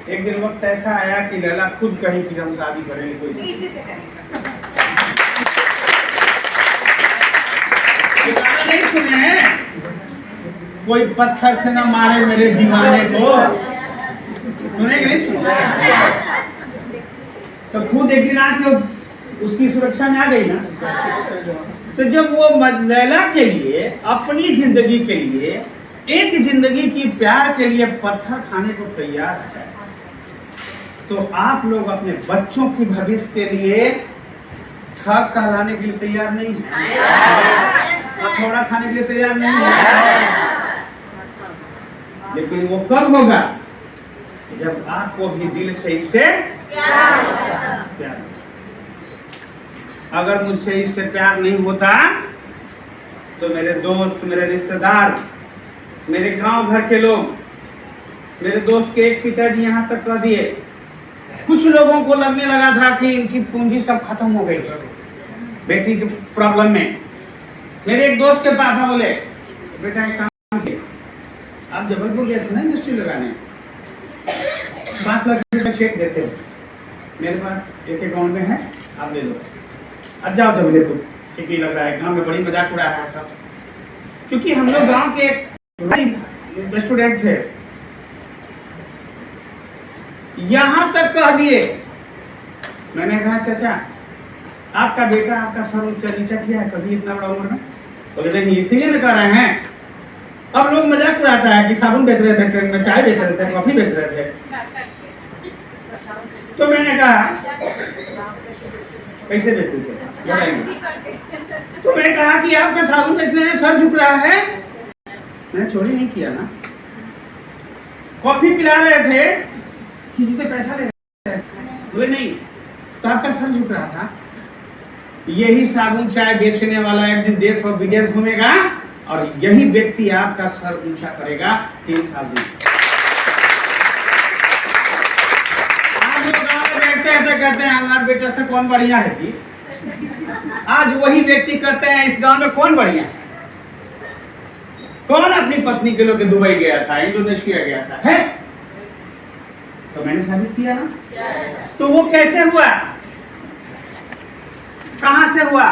एक दिन वक्त ऐसा आया कि लैला खुद कही कि हम शादी करेंगे, कोई इसी से करेंगे। गाना नहीं सुने हैं? कोई पत्थर से ना मारे मेरे दीवाने को, सुने कि नहीं सुने? तो खुद एक दिन आके उसकी सुरक्षा में आ गई ना। तो जब वो लैला के लिए, अपनी जिंदगी के लिए, एक जिंदगी की प्यार के लिए पत्थर खाने को तैयार है, तो आप लोग अपने बच्चों की भविष्य के लिए ठग कहलाने के लिए तैयार नहीं है, हथौड़ा खाने के लिए तैयार नहीं है। लेकिन वो कब होगा? जब आपको भी दिल से इससे प्यार। अगर मुझसे इससे प्यार नहीं होता तो मेरे दोस्त, मेरे रिश्तेदार, मेरे गांव घर के लोग, मेरे दोस्त के एक पिताजी यहाँ तक कह दिए, कुछ लोगों को लगने लगा था कि इनकी पूंजी सब खत्म हो गई बेटी के प्रॉब्लम में। मेरे एक दोस्त के पापा बोले, बेटा एक काम किए, आप जबलपुर गए थे ना इंडस्ट्री लगाने, 5 लाख रुपए का चेक देते हो, मेरे पास एक अकाउंट में है, आप ले लो, अब जाओ जब ले दो। ठीक ही लग रहा है, गाँव में बड़ी मजाक उड़ा रहा है सब, क्योंकि हम लोग गाँव के स्टूडेंट थे। यहाँ तक कह दिए, मैंने कहा चाचा आपका बेटा आपका सर ऊंचा नीचा किया है कभी इतना बड़ा उम्र में? बोले नहीं, इसीलिए न कर रहे हैं। अब लोग मजाक उड़ाता है कि साबुन बेच रहे थे, ट्रेन में चाय बेच रहे थे, कॉफी बेच रहे थे। तो मैंने कहा कैसे बेचते थे? तो मैंने कहा कि आपका साबुन बेचने में सर झुक रहा है। मैंने चोरी नहीं किया ना, कॉफी पिला रहे थे, किसी से पैसा ले रहे थे, बोले नहीं, तो आपका सर झुक रहा था। यही साबुन चाय बेचने वाला एक दिन देश और विदेश घूमेगा और यही व्यक्ति आपका सर ऊंचा करेगा 3 साल में। आज लोग गाँव में बैठते ऐसा कहते हैं हमारे बेटा से कौन बढ़िया है जी। आज वही व्यक्ति कहते हैं इस गांव में कौन बढ़िया है। कौन अपनी पत्नी के लोग दुबई गया था, इंडोनेशिया गया था, है? तो मैंने साबित किया ना। तो वो कैसे हुआ, कहां से हुआ?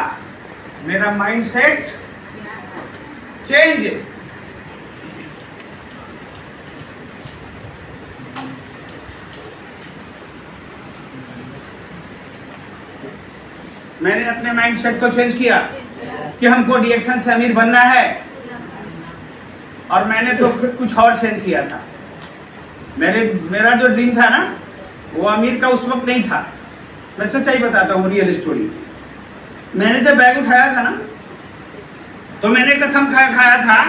मेरा माइंडसेट चेंज। मैंने अपने माइंडसेट को चेंज किया कि हमको डीएक्शन से अमीर बनना है, और मैंने तो कुछ और चेंज किया था। मेरा जो ड्रीम था ना, वो अमीर का उस वक्त नहीं था। मैं सच्चाई बताता हूँ, रियल स्टोरी। मैंने जब बैग उठाया था ना, तो मैंने कसम खाया था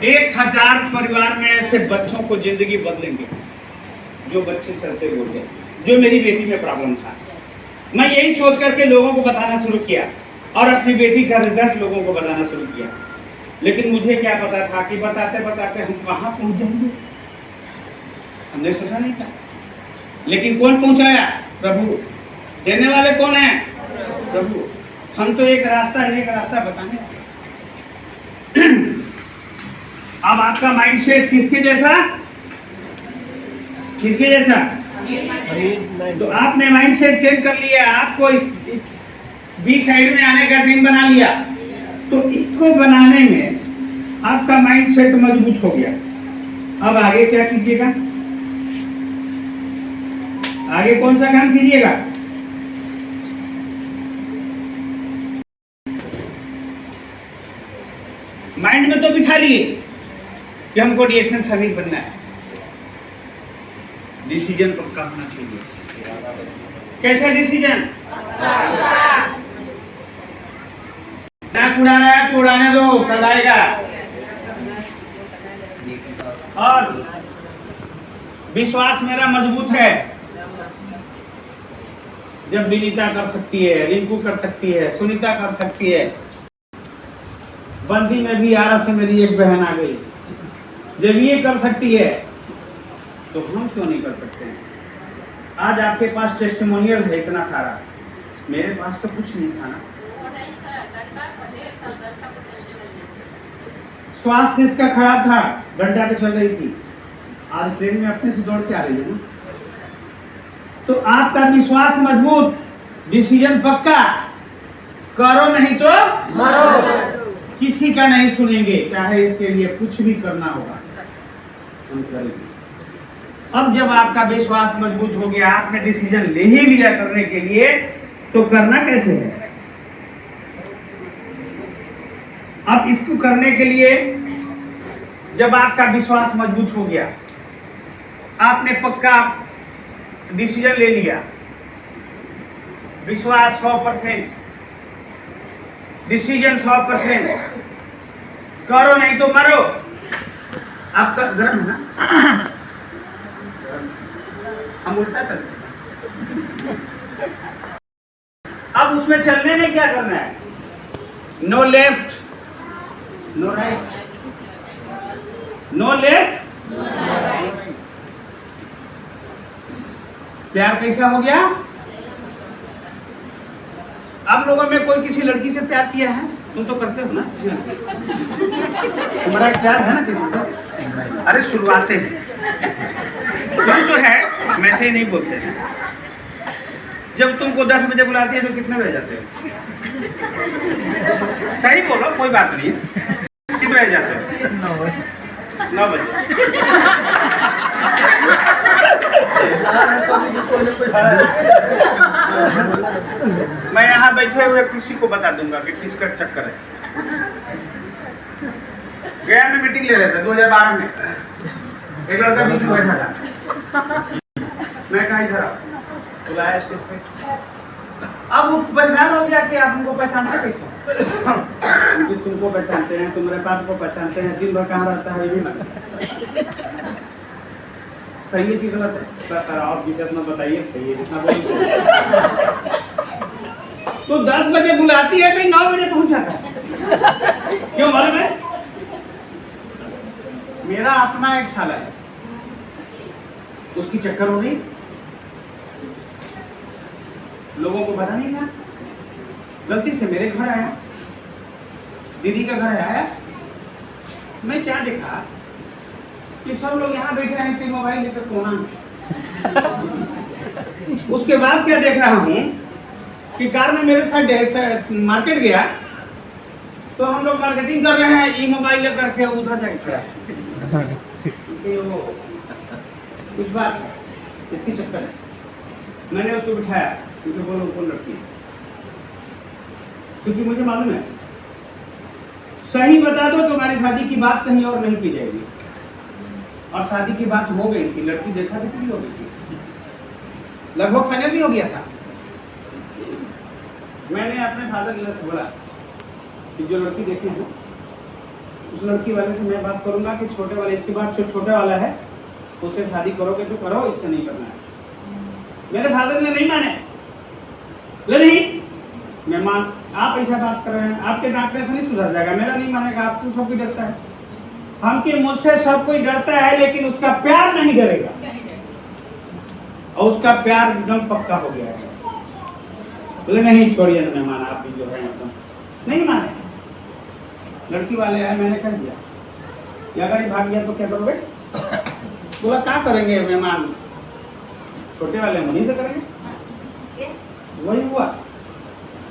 1000 परिवार में ऐसे बच्चों को जिंदगी बदलेंगे जो बच्चे चलते बोलते, जो मेरी बेटी में प्रॉब्लम था। मैं यही सोच करके लोगों को बताना शुरू किया और अपनी बेटी का रिजल्ट लोगों को बताना शुरू किया। लेकिन मुझे क्या पता था कि बताते बताते हम कहाँ पहुँच जाएंगे, हमने सोचा नहीं था। लेकिन कौन पहुँचाया? प्रभु। देने वाले कौन है? प्रभु। हम तो एक रास्ता बताने। अब आपका माइंडसेट किसके जैसा? तो आपने माइंडसेट चेंज कर लिया, आपको इस बी साइड में आने का ड्रीम बना लिया। तो इसको बनाने में आपका माइंडसेट मजबूत हो गया। अब आगे क्या कीजिएगा? आगे कौन सा काम कीजिएगा? माइंड में तो बिठा लिए कि हमको डीएक्शन से अमीर बनना है। डिसीजन पक्का होना चाहिए। कैसा डिसीजन? नाक उड़ा रहा है तो उड़ाने दो, कल आएगा। और विश्वास मेरा मजबूत है। जब विनीता कर सकती है, रिंकू कर सकती है, सुनीता कर सकती है, बंदी में भी आरा से मेरी एक बहन आ गई, जब ये कर सकती है तो हम क्यों नहीं कर सकते हैं? आज आपके पास टेस्टिमोनियल है इतना सारा, मेरे पास तो कुछ नहीं था ना। स्वास्थ्य इसका खराब था, घंटा पे चल रही थी, आज ट्रेन में अपने से दौड़ के आ रही है ना। तो आपका विश्वास मजबूत, डिसीजन पक्का, करो नहीं तो मरो। किसी का नहीं सुनेंगे, चाहे इसके लिए कुछ भी करना होगा हम करेंगे। अब जब आपका विश्वास मजबूत हो गया, आपने डिसीजन ले ही लिया करने के लिए, तो करना कैसे है? अब इसको करने के लिए जब आपका विश्वास मजबूत हो गया, आपने पक्का डिसीजन ले लिया, विश्वास 100%, डिसीजन 100%, करो नहीं तो मरो। आपका गर्म है ना, हम उल्टा चलते। अब उसमें चलने में क्या करना है? No left no right, no left. प्यार कैसा हो गया? आप लोगों में कोई किसी लड़की से प्यार किया है? तुम तो करते हो ना, तुम्हारा प्यार है ना किसी से? अरे शुरुआते हैं, तुम तो है, वैसे ही नहीं बोलते हैं। जब तुमको 10 बजे बुलाती है तो कितने बजे जाते हो? सही बोलो, कोई बात नहीं है। कितने बजे जाते हो? 9 बजे। मैं यहाँ बैठे हुए किसी को बता दूंगा कि किसका चक्कर है। गया में मीटिंग ले रहे थे 2012 में, एक लड़का बीच में बैठा था, मैं कहा इधर बुलाया स्टेज पे। अब वो परेशान हो गया कि आप उनको पहचानते कैसे? तुमको पहचानते हैं, तुम्हारे पास को पहचानते हैं, दिन भर कहाँ रहता है ये भी मतलब सही है कि गलत है? सर आप विशेष में बताइए, सही है जितना बोलिए। तो 10 बजे बुलाती है, कहीं 9 बजे पहुंचा था। क्यों मालूम है? मेरा अपना एक साला है, उसकी चक्कर हो गई, लोगों को पता नहीं था, गलती से मेरे घर आया, दीदी का घर आया। मैं क्या देखा कि सब लोग यहाँ बैठे हैं, तीन मोबाइल लेकर कोना में। उसके बाद क्या देख रहा हूँ कि कार में मेरे साथ मार्केट गया, तो हम लोग मार्केटिंग कर रहे हैं, ई मोबाइल लेकर के उधर जाकर कुछ बात इसकी चक्कर है। मैंने उसको बिठाया, क्योंकि बोलो कौन लड़की है, क्योंकि मुझे मालूम है, सही बता दो तुम्हारी शादी की बात कहीं और नहीं की जाएगी। और शादी की बात हो गई थी, लड़की देखा तो पूरी हो गई थी, लगभग फाइनल भी हो गया था। मैंने अपने फादर से बोला कि जो लड़की देखी हो, उस लड़की वाले से मैं बात करूंगा कि छोटे वाले, इसके बाद जो छोटे वाला है उससे शादी करोगे तो करो, इससे नहीं करना है। मेरे फादर ने नहीं माने, नहीं मैं आप ऐसा बात कर रहे हैं, आपके डांटने से नहीं सुधर जाएगा, मेरा नहीं मानेगा, आपको सब कोई डरता है, हमके मुझसे सब कोई डरता है, लेकिन उसका प्यार नहीं डरेगा, और उसका प्यार एकदम पक्का हो गया है। बोले नहीं छोड़िए, मैं माना, आप भी जो है एकदम नहीं माने। लड़की वाले आए, मैंने कह दिया कि अगर ये भाग गया तो क्या करोगे? बोला क्या करेंगे मेहमान, छोटे वाले मनी से करेंगे। वही हुआ,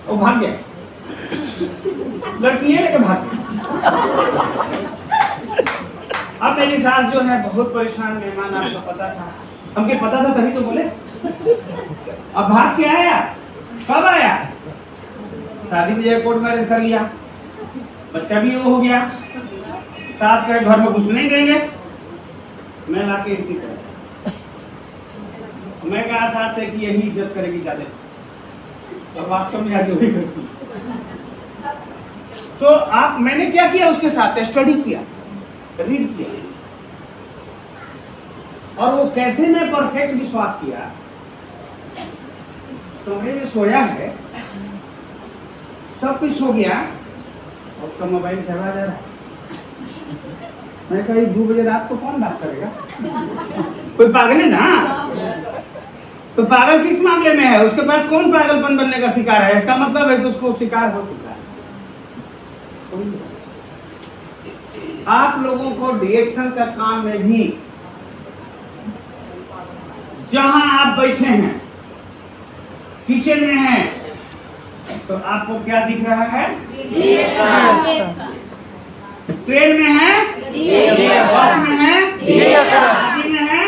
वो भाग गया, लड़की है लेकिन भाग गया। अब मेरी सास जो है बहुत परेशान, मेहमान आपको पता था, हमके पता था तभी तो बोले। अब भाग के आया, कब आया? शादी में जाके कोर्ट मैरिज कर लिया, बच्चा भी वो हो गया, सास के घर में घुस नहीं देंगे, मैं लाके इनकी तरह, मैं कहा सास से कि यही इज्जत करेगी ज्यादा, और वास्तव में आज वही करती। तो आप, मैंने क्या किया उसके साथ, स्टडी किया, रीड किया, और वो कैसे मैं परफेक्ट विश्वास किया। कमरे में सोया है, सब कुछ हो गया, उसका मोबाइल चला जा रहा है। मैं कहा 2 बजे रात को कौन बात करेगा? कोई पागल है ना? तो पागल किस मामले में है? उसके पास कौन पागलपन बनने का शिकार है? इसका मतलब है कि उसको शिकार हो चुका है। आप लोगों को डिरेक्शन का काम में भी, जहां आप बैठे हैं किचन में है तो आपको क्या दिख रहा है? ट्रेन में है, बस में है, गाड़ी में है।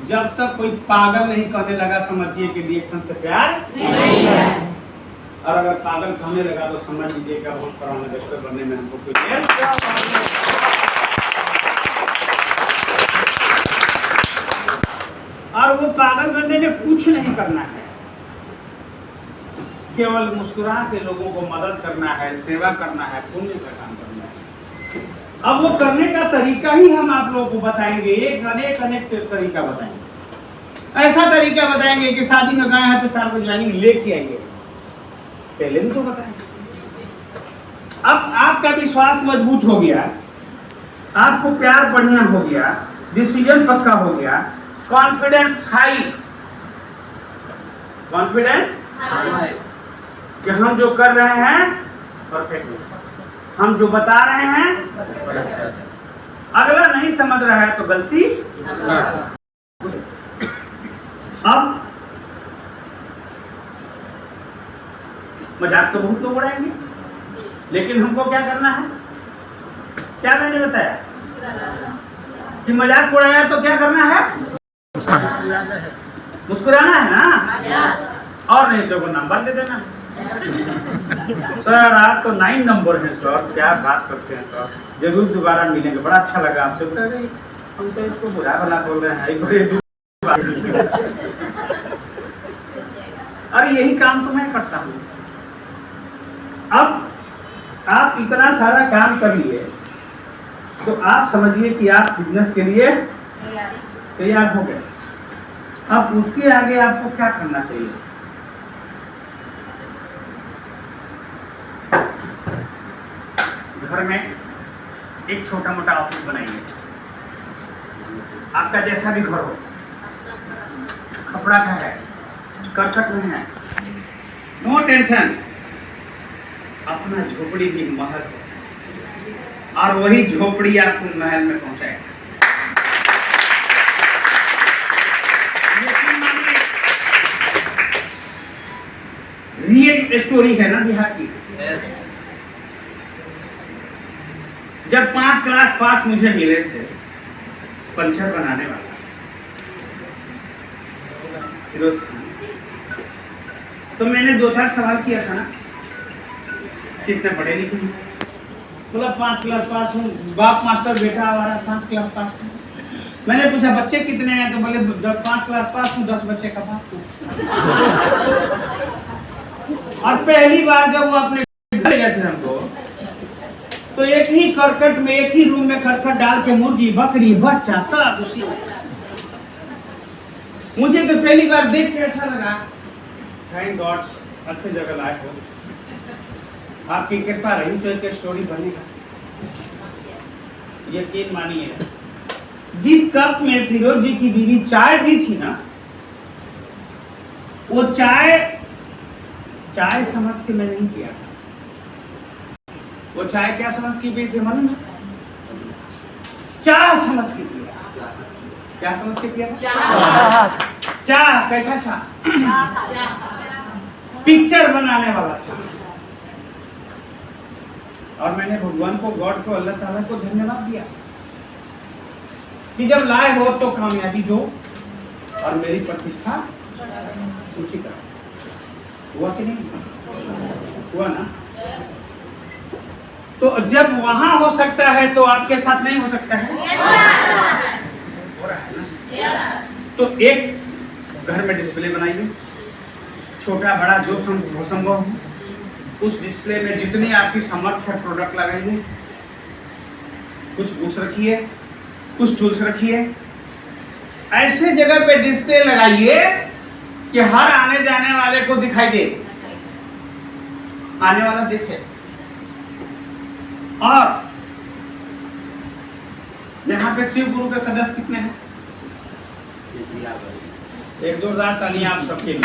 जब तक कोई पागल नहीं कहने लगा समझिए कि रिएक्शन से प्यार नहीं है। और अगर पागल कहने लगा तो समझ लीजिएगा बहुत पुराना डॉक्टर बनने में हमको कोई देर। और वो पागल बनने में कुछ नहीं करना है, केवल मुस्कुरा के लोगों को मदद करना है, सेवा करना है, पुण्य का काम करना है। अब वो करने का तरीका ही हम आप लोगों को बताएंगे, एक अनेक तरीका बताएंगे। ऐसा तरीका बताएंगे कि शादी में गए हैं तो 4 बजे ज्वाइनिंग लेके आइए, पहले भी तो बताएंगे। अब आपका विश्वास मजबूत हो गया, आपको प्यार बढ़िया हो गया, डिसीजन पक्का हो गया, कॉन्फिडेंस हाई, कॉन्फिडेंस कि हम जो कर रहे हैं परफेक्ट, हम जो बता रहे हैं अगला नहीं समझ रहा है तो गलती। अब मजाक तो बहुत लोग उड़ाएंगे, लेकिन हमको क्या करना है? क्या मैंने बताया कि मजाक उड़ाया तो क्या करना है? मुस्कुराना है ना, और नहीं तो नंबर दे देना। सर आप तो 9 नंबर हैं सर, क्या बात करते हैं सर, जरूर दोबारा मिलेंगे, बड़ा अच्छा लगा आपसे। हम तो इसको बुरा भला बोल रहे हैं, अरे यही काम तो मैं करता हूँ। अब आप इतना सारा काम कर लिए तो आप समझिए कि आप बिजनेस के लिए तैयार हो गए। अब उसके आगे आपको क्या करना चाहिए? घर में एक छोटा मोटा ऑफिस बनाइए, आपका जैसा भी घर हो, कपड़ा का है, करकट में है, नो टेंशन। अपना झोपड़ी भी महल हो और वही झोपड़ी आपको महल में पहुंचाए। रियल स्टोरी है ना बिहार की। जब 5 क्लास पास मुझे मिले थे पंचर बनाने वाला फिरोज खान, तो मैंने 2-4 सवाल किया था ना, कितने पढ़े लिखे? बोला 5 क्लास पास हूँ, बाप मास्टर, बेटा हमारा 5 क्लास पास हूँ। मैंने पूछा बच्चे कितने हैं? तो बोले 5 क्लास पास हूँ, 10 बच्चे का बाप हूँ। और पहली बार जब वो अपने घर गए थे हमको, तो एक ही करकट में, एक ही रूम में करकट डाल के मुर्गी, बकरी, बच्चा सब उसी में। मुझे तो पहली बार देख के ऐसा लगा, थैंक गॉड अच्छे जगह लाए हो, आपकी कृपा रही तो एक स्टोरी बनेगा। यकीन मानिए, जिस कप में फिरोज जी की बीवी चाय दी थी ना, वो चाय समझ के मैं नहीं पिया था। वो चाय क्या समझ के पी थे मालूम है? चाय समझ के पिया। क्या समझ के पिया था? चाय। कैसा चाय? पिक्चर बनाने वाला चाय। और मैंने भगवान को, गॉड को, अल्लाह ताला को धन्यवाद दिया कि जब लाए हो तो कामयाबी दो और मेरी प्रतिष्ठा ऊंची करो। हुआ कि नहीं? हुआ ना? तो जब वहां हो सकता है तो आपके साथ नहीं हो सकता है? हो रहा है ना? तो एक घर में डिस्प्ले बनाइए, छोटा बड़ा जो संभव हो। उस डिस्प्ले में जितनी आपकी सामर्थ्य है प्रोडक्ट लगाइए, कुछ बुक्स रखिए, कुछ टूल्स रखिए। ऐसे जगह पे डिस्प्ले लगाइए कि हर आने जाने वाले को दिखाई दे, आने वाला देखे। और यहाँ पे शिव गुरु के सदस्य कितने हैं? एक जोरदार तालियां आप सबके लिए।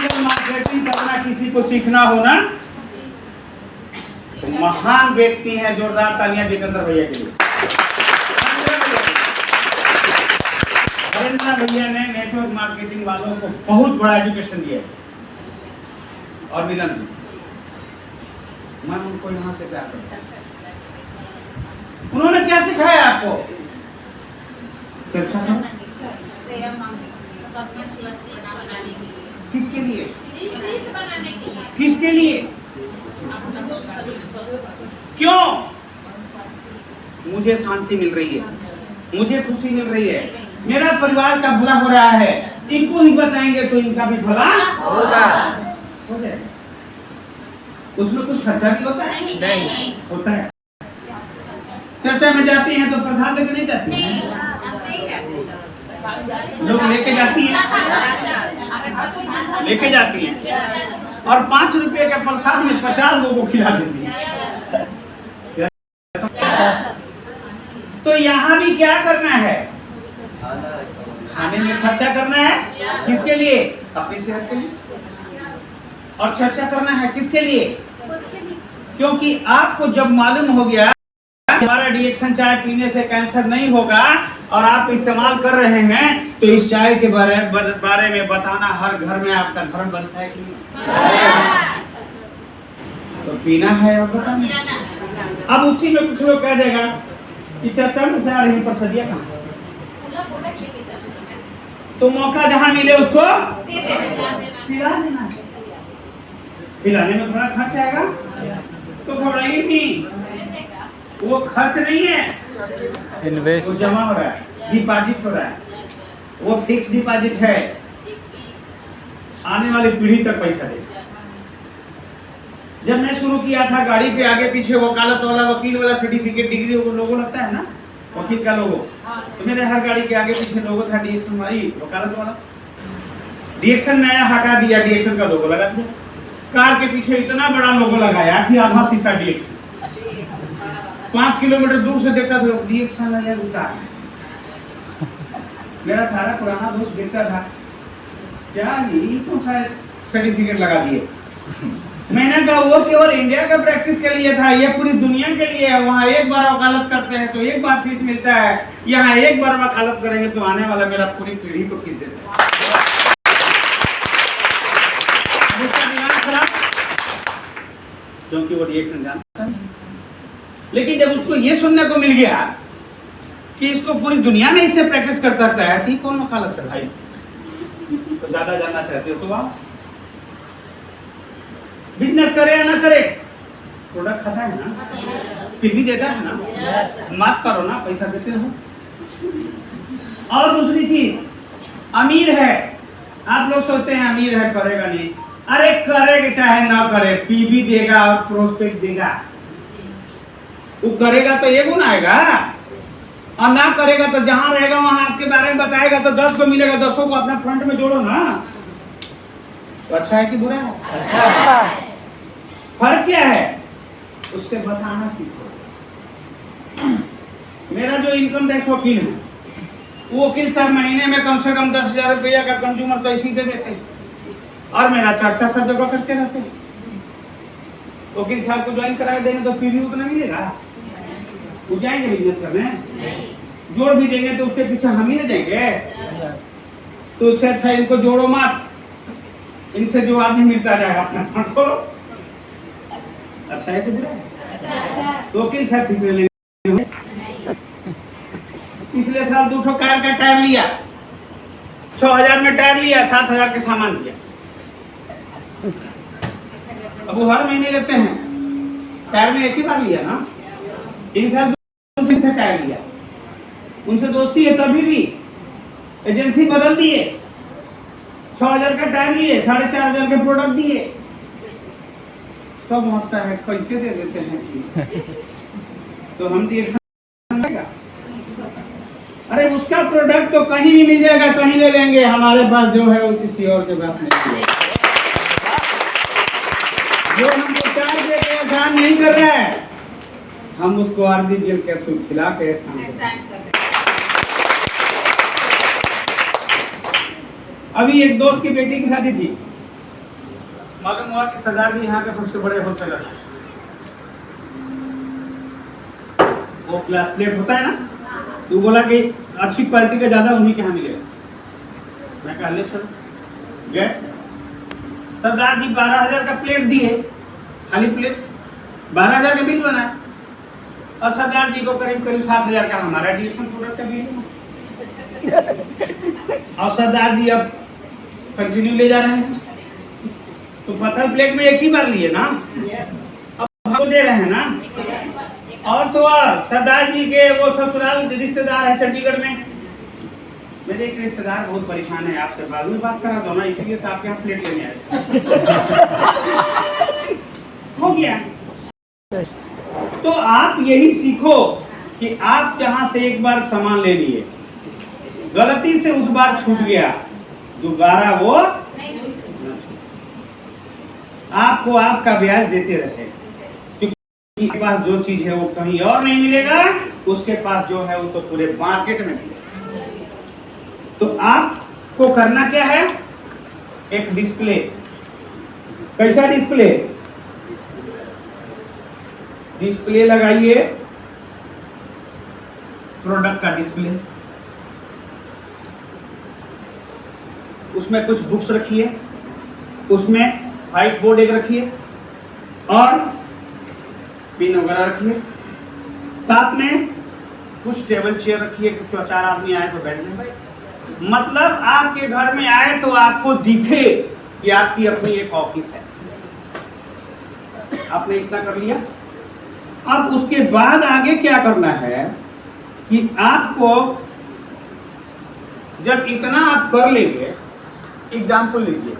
अगर मार्केटिंग करना किसी को सीखना हो ना, तो महान व्यक्ति है, जोरदार तालियां जितेंद्र भैया के लिए। नरेंद्र भैया ने नेटवर्क मार्केटिंग वालों को बहुत बड़ा एजुकेशन दिया है, और मिलन भी। मैं उनको यहाँ से प्यार करता हूँ। उन्होंने क्या सिखाया आपको? चर्चा करो। किसके लिए? किसके लिए? क्यों? मुझे शांति मिल रही है, मुझे खुशी मिल रही है, मेरा परिवार का भला हो रहा है, इनको ही बताएंगे तो इनका भी भला होगा, हो जाएगा। उसमें कुछ खर्चा भी होता है? नहीं होता है। चर्चा में जाती हैं तो प्रसाद लेके नहीं जाती हैं, लोग लेके जाती हैं, लेके जाती हैं, और 5 रुपए का प्रसाद में 50 लोगों को खिला देती है। तो यहाँ भी क्या करना है? खाने में खर्चा करना है, किसके लिए? अपनी सेहत के लिए। और चर्चा करना है किसके लिए? क्योंकि आपको जब मालूम हो गया हमारा डिएक्शन चाय पीने से कैंसर नहीं होगा और आप इस्तेमाल कर रहे हैं, तो इस चाय के बारे में बताना हर घर में आपका धर्म बनता है कि नहीं? तो पीना है और बताना। अब उसी में कुछ लोग कह देगा कि चर्चा में से आ रही पर सदिया कहाँ? तो मौका जहां मिले उसको पिला देना। पिलाने में थोड़ा खर्च आएगा तो घबराइए नहीं, वो खर्च नहीं है, इन्वेस्ट, वो जमा हो रहा है, डिपॉजिट हो रहा है, वो फिक्स डिपॉजिट है, आने वाली पीढ़ी तक पैसा देगा। जब मैं शुरू किया था गाड़ी पे आगे पीछे वकालत वाला, वकील वाला सर्टिफिकेट, डिग्री लोगो लगता है ना, वकील का लोगो, तो मेरे हर गाड़ी के आगे पीछे लोगो था डिएक्शन वाली, वकालत वाला। डिएक्शन नया हटा दिया, डिएक्शन का लोगो लगा दिया। कार के पीछे इतना बड़ा लोगो लगाया कि आधा शीशा डिएक्शन। 5 किलोमीटर दूर से देखता था डिएक्शन लगा रुका। मेरा सारा पुराना दोस्त देखता था, क्या ये तो सर्टिफिकेट लगा दिए। मैंने कहा वो केवल इंडिया का प्रैक्टिस के लिए था, ये पूरी दुनिया के लिए है। वहाँ एक बार वकालत करते हैं तो एक बार फीस मिलता है, यहाँ एक बार वकालत करेंगे तो आने वाला मेरा पूरी पीढ़ी को फीस देता है। क्योंकि वो रिएक्शन जानता है। लेकिन जब उसको ये सुनने को मिल गया कि इसको पूरी दुनिया में इससे प्रैक्टिस कर सकता है, तो कौन वकालत है भाई? तो ज्यादा जानना चाहते हो तो आप बिजनेस करे या ना करे, प्रोडक्ट खाता है ना, फिर भी देता है ना, माफ करो ना, पैसा देते हो। और दूसरी चीज, अमीर है, आप लोग सोचते हैं अमीर है करेगा नहीं, अरे करेगा चाहे ना करे, पी भी देगा और प्रोस्पेक्ट देगा। वो करेगा तो 1 गुना आएगा, और ना करेगा तो जहां रहेगा वहां आपके बारे में बताएगा तो 10 को मिलेगा, 10 को अपना फ्रंट में जोड़ो ना। तो अच्छा है कि बुरा है? अच्छा। फर्क क्या है? उससे बताना सीखो। मेरा जो इनकम टैक्स वकील है, वो वकील साहब महीने में कम से कम 10,000 रुपया का कंज्यूमर तो इसी दे देते हैं, और मेरा चर्चा सब जगह करते रहते हैं। वकील साहब को ज्वाइन करा देंगे तो फिर भी उतना मिलेगा? वो जाएंगे बिजनेस करने? जोड़ भी देंगे तो उसके पीछे हम ही ना जाएंगे? तो उससे अच्छा इनको जोड़ो मत, इनसे जो आदमी मिलता जाएगा अपना फंड खोलो। अच्छा है कि बुरा है? तो वकील साहब किसने लेंगे? पिछले साल 2 कार का टायर लिया, 6,000 में टायर लिया, 7,000 के सामान दिया। अब वो हर महीने लेते हैं, टायर में एक ही बार लिया ना, इन साल से टायर लिया, उनसे दोस्ती है तभी भी एजेंसी बदल दिए, 6,000 का टायर लिए, 4,500 के प्रोडक्ट दिए, सब मस्त है, कैसे दे देते हैं चीज। तो हम अरे उसका प्रोडक्ट तो कहीं भी मिल जाएगा, कहीं ले लेंगे, हमारे पास जो है वो किसी और जगह नहीं है। जो हमको चाय दे के एहसान नहीं कर रहा है, हम उसको आर्टिफिशियल कैप्सूल खिला के एहसान कर रहे हैं। अभी एक दोस्त की बेटी की शादी थी, मालूम हुआ कि सरदार जी यहाँ का सबसे बड़े होलसेलर है। वो ग्लास प्लेट होता है ना, तो बोला कि अच्छी क्वालिटी का ज़्यादा उन्हीं के यहाँ मिलेगा। मैं कहा ले चलो गए। सरदार जी 12,000 का प्लेट दिए, खाली प्लेट, 12,000 का बिल बना और सरदार जी को करीब करीब 7,000 का हमारा डिएक्शन प्रोडक्ट का बिल है। और सरदार जी अब कंटिन्यू ले जा रहे हैं, तो पत्थर प्लेट में एक ही बार लिए ना, अब हमको दे रहे हैं ना। और तो और सरदार जी के वो ससुराल रिश्तेदार है चंडीगढ़ में, मेरे एक रिश्तेदार बहुत परेशान है, आपसे बाद में बात करा दो ना, इसीलिए तो आपके यहाँ प्लेट लेने आए हो गया। तो आप यही सीखो कि आप जहां से एक बार सामान ले लिए, गलती से उस बार छूट गया, दोबारा वो नहीं छूट। आपको आपका ब्याज देते रहे, क्योंकि के पास जो चीज है वो कहीं और नहीं मिलेगा, उसके पास जो है वो तो पूरे मार्केट में मिलेगा। तो आपको करना क्या है, एक डिस्प्ले। कैसा डिस्प्ले? डिस्प्ले लगाइए, प्रोडक्ट का डिस्प्ले, उसमें कुछ बुक्स रखिए, उसमें व्हाइट बोर्ड एक रखिए और पिन वगैरह रखिए, साथ में कुछ टेबल चेयर रखिए, कुछ 4 आदमी आए तो बैठ जाए। मतलब आपके घर में आए तो आपको दिखे कि आपकी अपनी एक ऑफिस है। आपने इतना कर लिया, अब उसके बाद आगे क्या करना है कि आपको जब इतना आप कर लेंगे, एग्जाम्पल लीजिए,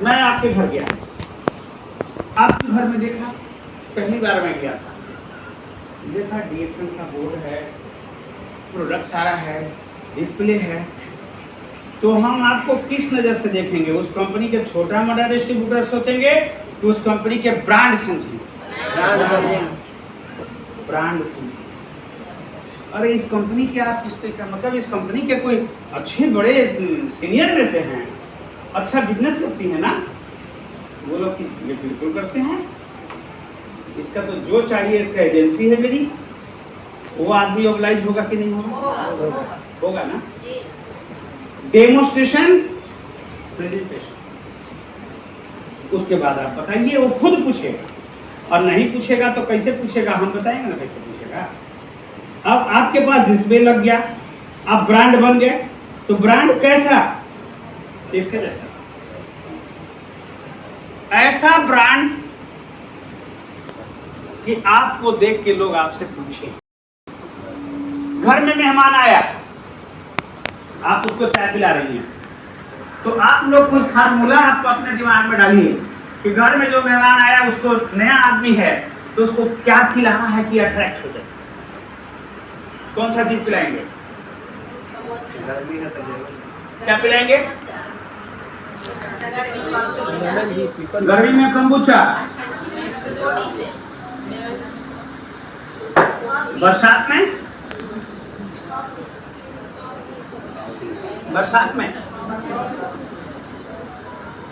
मैं आपके घर गया, आपके घर में देखा, पहली बार मैं गया था, देखा डिएक्शन का बोर्ड है, प्रोडक्ट सारा है, डिस्प्ले है, तो हम आपको किस नज़र से देखेंगे? उस कंपनी के छोटा मोटा डिस्ट्रीब्यूटर सोचेंगे कि उस कंपनी के ब्रांड समझेंगे? ब्रांड समझेंगे। अरे इस कंपनी के आप किससे क्या मतलब, इस कंपनी के कोई अच्छे बड़े सीनियर में से हैं, अच्छा बिजनेस करती है ना, वो लोग ये बिल्कुल करते हैं, इसका तो जो चाहिए, इसका एजेंसी है मेरी, वो आदमी ऑब्लाइज होगा कि नहीं होगा? होगा ना। डेमोस्ट्रेशन, प्रेजेंटेशन, उसके बाद आप बताइए, वो खुद पूछेगा, और नहीं पूछेगा तो कैसे पूछेगा, हम बताएंगे ना कैसे पूछेगा। अब आपके पास डिस्प्ले लग गया, आप ब्रांड बन गए, तो ब्रांड कैसा? इसके जैसा, ऐसा ब्रांड कि आपको देख के लोग आपसे पूछे। घर में मेहमान आया, आप उसको चाय पिला रही हैं, तो आप लोग कुछ फार्मूला आपको अपने दिमाग में डालिए कि घर में जो मेहमान आया उसको, नया आदमी है तो उसको क्या पिलाना है कि अट्रैक्ट हो जाए। कौन सा चीज पिलाएंगे? क्या पिलाएंगे? गर्मी में कंबुचा, बरसात में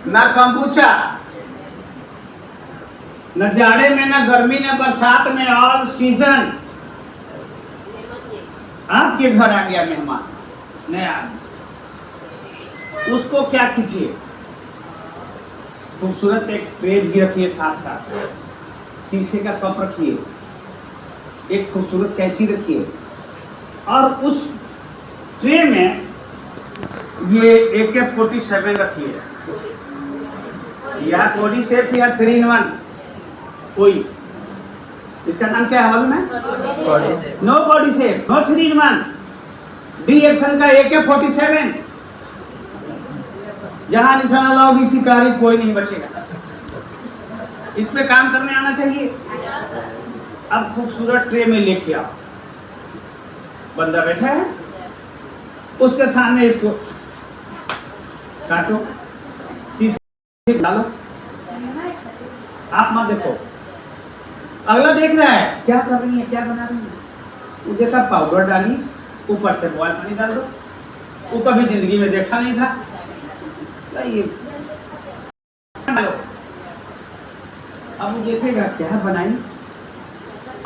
ना कंबुचा, न जाड़े में, न गर्मी, न बरसात में, ऑल सीजन। आपके घर आ गया मेहमान नया, उसको क्या कीजिए, खूबसूरत एक ट्रे भी रखिए, साथ साथ शीशे का कप रखिए, एक खूबसूरत कैंची रखिए, और उस ट्रे में ये AK-47 रखिए, या बॉडी सेफ या 3 in 1 कोई, इसका नाम क्या है मालूम है? Nobody safe, no 3 in 1, डिएक्शन का AK-47, जहां निशाना लाओगी शिकारी कोई नहीं बचेगा। इस पे काम करने आना चाहिए। अब खूबसूरत ट्रे में लेके आओ, बंदा बैठा है, उसके सामने इसको काटो, शीशे डालो, आप मत देखो, अगला देख रहा है क्या कर रही है, क्या बना रही है, वो देखा पाउडर डाली, ऊपर से बॉयल पानी डाल दो, वो कभी जिंदगी में देखा नहीं था, ये डालो, अब वो देखेगा क्या बनाई,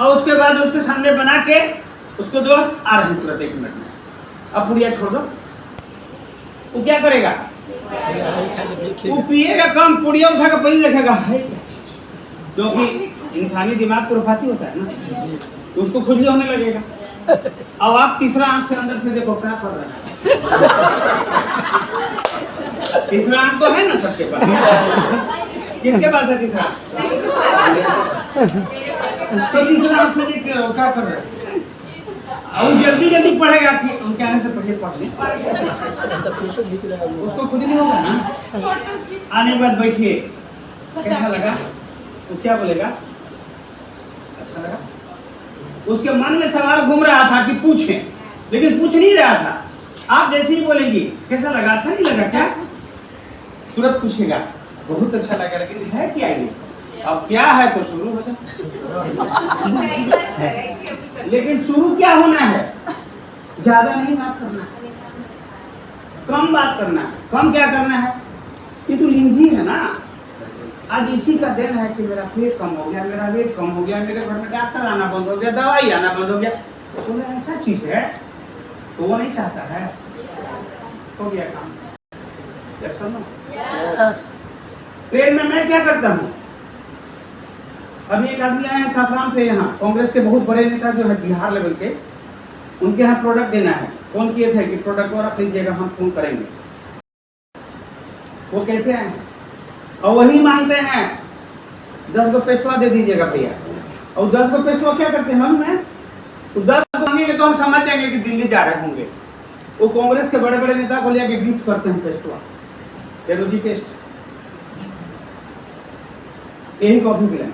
और उसके बाद उसके सामने बना के उसको दो, आ रहे हैं तुरंत 1 मिनट में। अब पुड़िया छोड़ दो, वो क्या करेगा? वो पिएगा कम, पुड़िया उठाकर पहले देखेगा है क्या, क्योंकि इंसानी दिमाग खुरफाती होता है ना, तो उसको खुजली होने लगेगा। अब आप तीसरा आंख से अंदर से देखो क्या कर रहा है। तीसरा आंख तो है ना सबके पास, किसके पास है तीसरा? तो तीसरा आंख से देख क्या कर रहे हैं। और जल्दी जल्दी पढ़ेगा कि उनके आने से पहले पढ़ ले, उसको खुद नहीं होगा ना। आने के बाद बैठिए, कैसा लगा? वो क्या बोलेगा? अच्छा लगा। उसके मन में सवाल घूम रहा था कि पूछे, लेकिन पूछ नहीं रहा था। आप जैसे ही बोलेंगे कैसा लगा, अच्छा नहीं लगा क्या, तुरंत पूछेगा बहुत अच्छा लगा, लेकिन है क्या ये? अब क्या है तो शुरू हो जाए। लेकिन शुरू क्या होना है? ज्यादा नहीं बात करना, कम बात करना। कम क्या करना है? ये तो लिंजी है ना, आज इसी का दिन है कि मेरा पेट कम हो गया, मेरा वेट कम हो गया, मेरे घर में डॉक्टर आना बंद हो गया, दवाई आना बंद हो गया। तो ऐसा चीज है तो वो नहीं चाहता है। हो गया काम। ट्रेन में मैं क्या करता हूँ? अभी एक आदमी आया है सासाराम से, यहाँ कांग्रेस के बहुत बड़े नेता जो है बिहार लेवल के, उनके यहाँ प्रोडक्ट देना है। फोन किए थे कि प्रोडक्ट और रख लीजिएगा, हम फोन करेंगे। वो कैसे आए हैं? और वही मांगते हैं 10 गो पेस्टवा दे दीजिएगा भैया। और 10 गो पेस्टवा क्या करते हैं हम हैं? तो 10 गो मांगेंगे तो हम समझ जाएंगे कि दिल्ली जा रहे होंगे। वो कांग्रेस के बड़े बड़े नेता को लेकर गिफ्ट करते हैं पेस्टवा, चलो जी पेस्ट, यही कॉफी पिलाएं।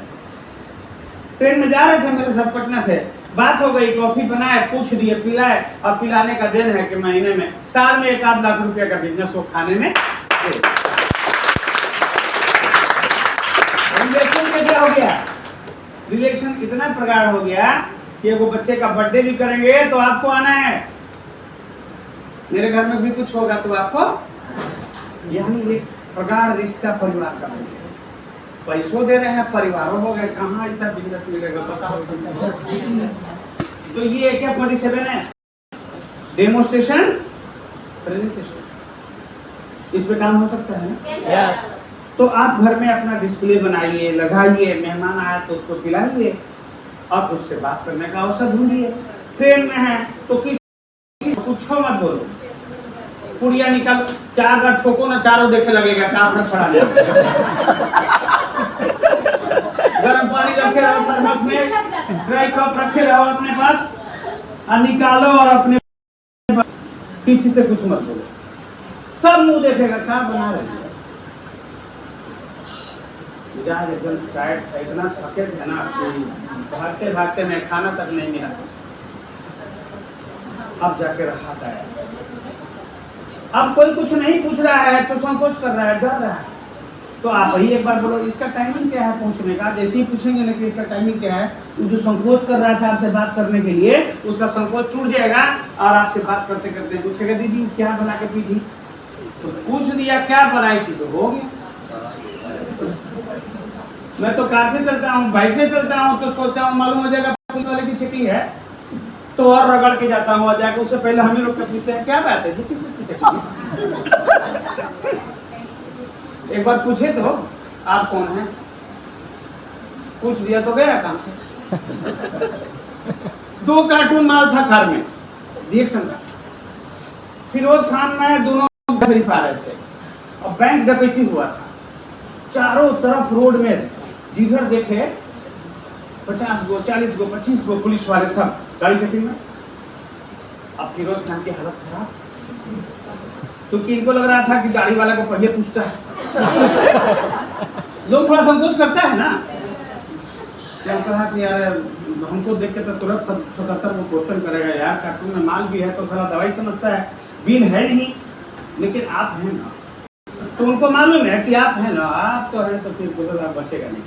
ट्रेन में जा रहे थे मेरे साथ पटना से, बात हो गई, कॉफी बनाए, पूछ दिए, पिलाए। और पिलाने का दिन है कि महीने में, साल में 1 आध लाख रुपए का बिजनेस वो खाने में। रिलेशन में क्या हो गया? रिलेशन इतना प्रगाढ़ हो गया कि वो बच्चे का बर्थडे भी करेंगे तो आपको आना है, मेरे घर में भी कुछ होगा तो आपको। यानी एक प्रगाढ़ रिश्ता परिवार का बन गया। पैसों दे रहे हैं, परिवारों हो गए, कहाँ ऐसा बिजनेस मिलेगा बताओ। तो ये क्या 47 है? डेमोस्ट्रेशन, प्रेजेंटेशन, इस पे काम हो सकता है ना? यस। तो आप घर में अपना डिस्प्ले बनाइए, लगाइए, मेहमान आया तो उसको पिलाइए, आप उससे बात करने का अवसर ढूंढिए। ट्रेन में है तो किसी कुछ मत बोलो, पुड़िया निकाल, 4 बार ठोको ना, चारों देखे लगेगा क्या आपने पढ़ा लिया। गर्म पानी रखे रहो अपने पास में, ड्राई कप रखे रहो अपने पास, और निकालो और अपने किसी से कुछ मत बोलो, सब मुंह देखेगा क्या बना रहे हैं। एकदम टायर्ड था, इतना थके थे ना, भागते भागते मैं खाना तक नहीं मिला। अब जाके राहत आया। अब कोई कुछ नहीं पूछ रहा है तो संकोच कर रहा है, डर रहा है, तो आप ही एक बार बोलो इसका टाइमिंग क्या है पहुंचने का। जैसे ही पूछेंगे ना कि इसका टाइमिंग क्या है, वो जो संकोच कर रहा था आपसे बात करने के लिए, उसका संकोच टूट जाएगा और आपसे बात करते करते पूछेगा दीदी क्या बना के पी थी, तो पूछ दिया क्या बनाई थी तो हो गया। मैं तो कार से चलता हूँ, बाइक से चलता हूँ, तो सोचता हूँ मालूम हो जाएगा पुलिस वाले की छुट्टी है, तो और रगड़ के जाता हूँ, और जाकर उससे पहले हम ही लोग पूछते हैं क्या बात है जी, एक बार पूछे तो आप कौन हैं, पूछ दिया तो गया काम से। 2 कार्टून माल था कार में, रिएक्शन का, फिरोज खान में दोनों शरीफ आ रहे थे और बैंक डकैती हुआ था। चारों तरफ रोड में जिधर देखे 50 गो 40 गो 25 गो पुलिस वाले सब गाड़ी चेकिंग में। अब फिरोज खान की हालत खराब, क्योंकि इनको लग रहा था कि गाड़ी वाला को पहले पूछता है। लोग थोड़ा संकोच करता है ना, क्या कहा कि यार हमको देख के तो तुरंत 77 को क्वेश्चन करेगा, यार कार्टून में माल भी है तो थोड़ा दवाई समझता है, बिल है नहीं, लेकिन आप हैं ना, तो उनको मालूम है कि आप हैं ना, आप तो हैं, तो फिर बोलो आप बचेगा नहीं।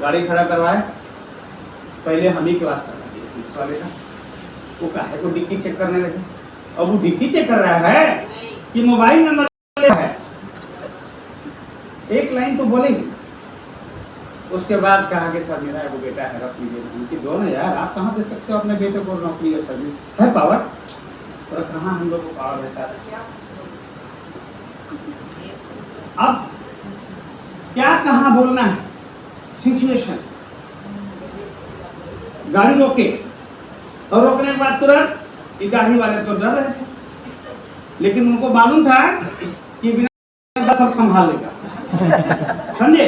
गाड़ी खड़ा करवाए, पहले हम ही के वास्ता पुलिस वाले का, वो काहे को डिक्की चेक करने लगे। अब वो डिक्की चेक कर रहा है कि मोबाइल नंबर है, एक लाइन तो बोलेगी, उसके बाद कहा कि सर मेरा वो बेटा है, रख लीजिए। उनकी दो ना यार, आप कहाँ दे सकते हो अपने बेटे को नौकरी और सर्विस? है पावर, और कहाँ हम लोग को पावर है सर? अब क्या कहाँ बोलना है, सिचुएशन। गाड़ी रोके और रोकने के बाद तुरंत ये गाड़ी वाले तो डर रहे थे, लेकिन उनको मालूम था कि बिना सब संभाल लेगा, समझे।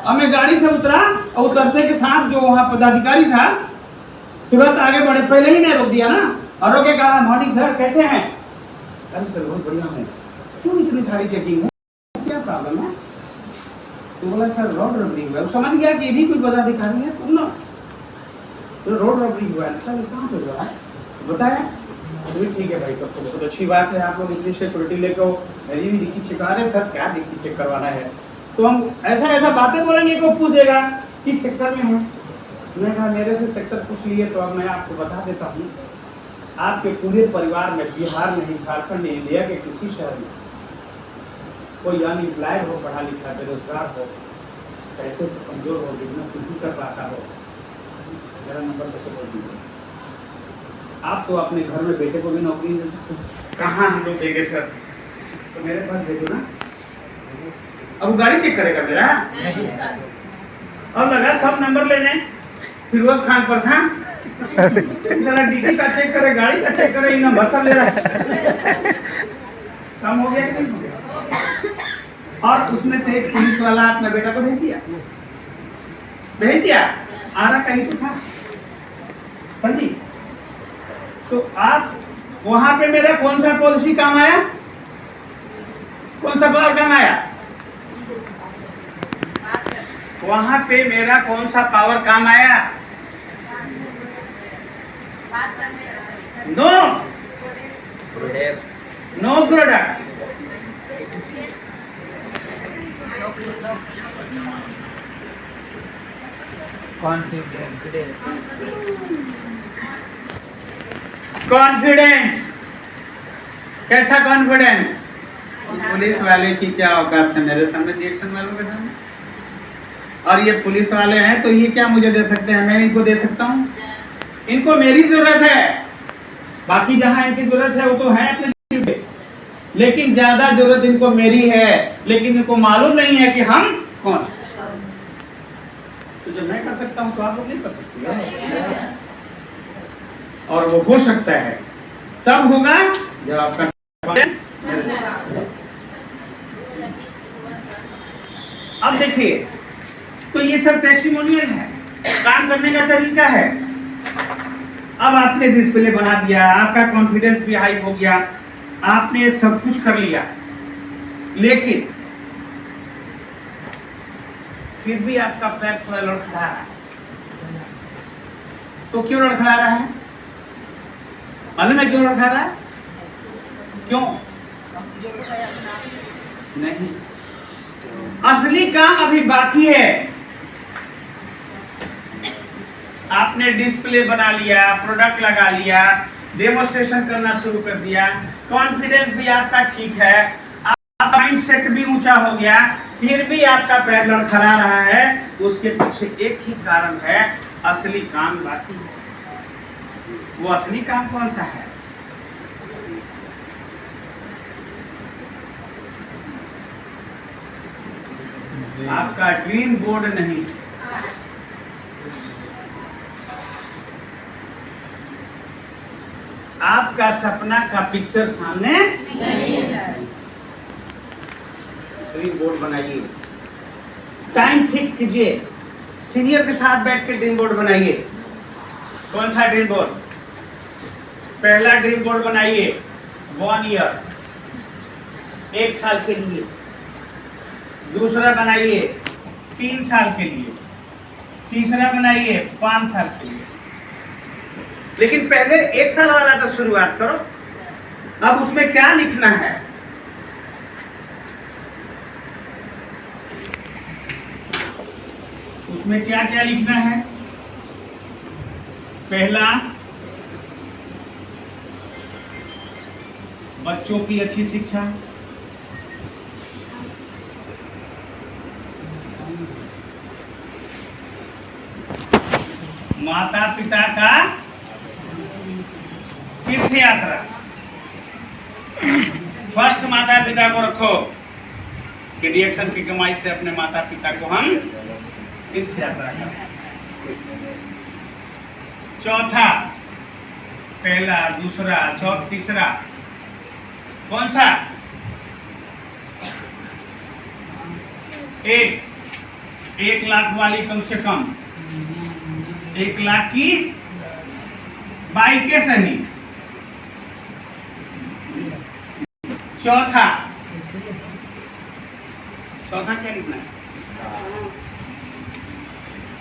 और मैं गाड़ी से उतरा और उतरने के साथ जो वहाँ पदाधिकारी था तुरंत आगे बढ़े, पहले ही नहीं रोक दिया ना, और रोके कहा मॉर्निंग सर कैसे हैं? अरे सर बहुत बढ़िया है। क्यों इतनी सारी चेकिंग है, क्या प्रॉब्लम है? तो बोला सर रोड रॉबरी हुआ। समझ गया कि ये भी कोई पदाधिकारी है, तुम ना तो रोड रॉबरी हुआ है। सर कहाँ पे हुआ है बताया? तो ठीक है भाई, तब तो बहुत अच्छी बात है, आप लोग इतनी सिक्योरिटी लेकर मेरी भी डिक्की चेक करा रहे। सर क्या डिक्की चेक करवाना है? तो हम ऐसा ऐसा बातें बोलेंगे को पूछेगा किस सेक्टर में है। मैंने कहा मेरे से सेक्टर पूछ लिए तो अब मैं आपको बता देता हूँ, आपके पूरे परिवार में बिहार नहीं, झारखंड, इंडिया के किसी शहर में कोई अनएम्प्लॉयड हो, पढ़ा लिखा बेरोजगार हो, पैसे से कमजोर हो, बिजनेस नहीं कर पाता हो, मेरा नंबर कैसे बोल दीजिए। आप तो अपने घर में बेटे को भी नौकरी दे सकते हैं। कहाँ हम लोग देंगे सर? तो मेरे पास भेजो ना। अब वो गाड़ी चेक करेगा मेरा, और लगा सब नंबर लेने फिरोज खान पर साला डिग्री का चेक करे, गाड़ी का चेक करे, नंबर सब ले रहा है। कम हो गया कि नहीं हो गया? और उसमें से एक पुलिस वाला अपने बेटा को भेज दिया, आ रहा कहीं तो था जी। तो आप वहां पे मेरा कौन सा पॉलिसी काम आया, कौन सा पावर काम आया? वहां पे मेरा कौन सा पावर काम आया? No product. कॉन्फिडेंस। कैसा कॉन्फिडेंस? पुलिस वाले की क्या औकात है मेरे सामने, रिएक्शन वालों के सामने? और ये पुलिस वाले हैं तो ये क्या मुझे दे सकते हैं? मैं इनको दे सकता हूँ? इनको मेरी जरूरत है, बाकी जहाँ इनकी जरूरत है वो तो है अपने पे, लेकिन ज्यादा जरूरत इनको मेरी है, लेकिन इनको मालूम नहीं है कि हम कौन। तो जब मैं कर सकता हूँ तो आप लोग नहीं कर सकते। और वो हो सकता है तब होगा जब आपका। अब देखिए, तो ये सब टेस्टिमोनियल है, काम करने का तरीका है। अब आपने डिस्प्ले बना दिया, आपका कॉन्फिडेंस भी हाई हो गया, आपने सब कुछ कर लिया, लेकिन फिर भी आपका पैर थोड़ा लड़खड़ा रहा है। तो क्यों लड़खड़ा रहा है? मालूम है क्यों लड़खड़ा रहा है? क्यों नहीं? असली काम अभी बाकी है। आपने डिस्प्ले बना लिया, प्रोडक्ट लगा लिया, डेमोस्ट्रेशन करना शुरू कर दिया, कॉन्फिडेंस भी आपका ठीक है, आपका माइंडसेट भी ऊंचा हो गया, फिर भी आपका पैर लड़खड़ा रहा है। उसके पीछे एक ही कारण है, असली काम बाकी है। वो असली काम कौन सा है? आपका ड्रीम बोर्ड नहीं, आपका सपना का पिक्चर सामने नहीं है। ड्रीम बोर्ड बनाइए, टाइम फिक्स कीजिए, सीनियर के साथ बैठ के ड्रीम बोर्ड बनाइए। कौन सा ड्रीम बोर्ड? पहला ड्रीम बोर्ड बनाइए 1 ईयर, 1 साल के लिए। दूसरा बनाइए 3 साल के लिए। तीसरा बनाइए 5 साल के लिए। लेकिन पहले 1 साल वाला तो शुरुआत करो। अब उसमें क्या लिखना है? उसमें क्या क्या लिखना है? पहला, बच्चों की अच्छी शिक्षा। माता पिता का तीर्थ यात्रा। फर्स्ट माता पिता को रखो कि रिएक्शन की कमाई से अपने माता पिता को हम तीर्थ यात्रा करें। चौथा, पहला, दूसरा, तीसरा कौन सा? 1 लाख वाली कम से कम 1 लाख की बाइकें सही। चौथा क्या लिखना है?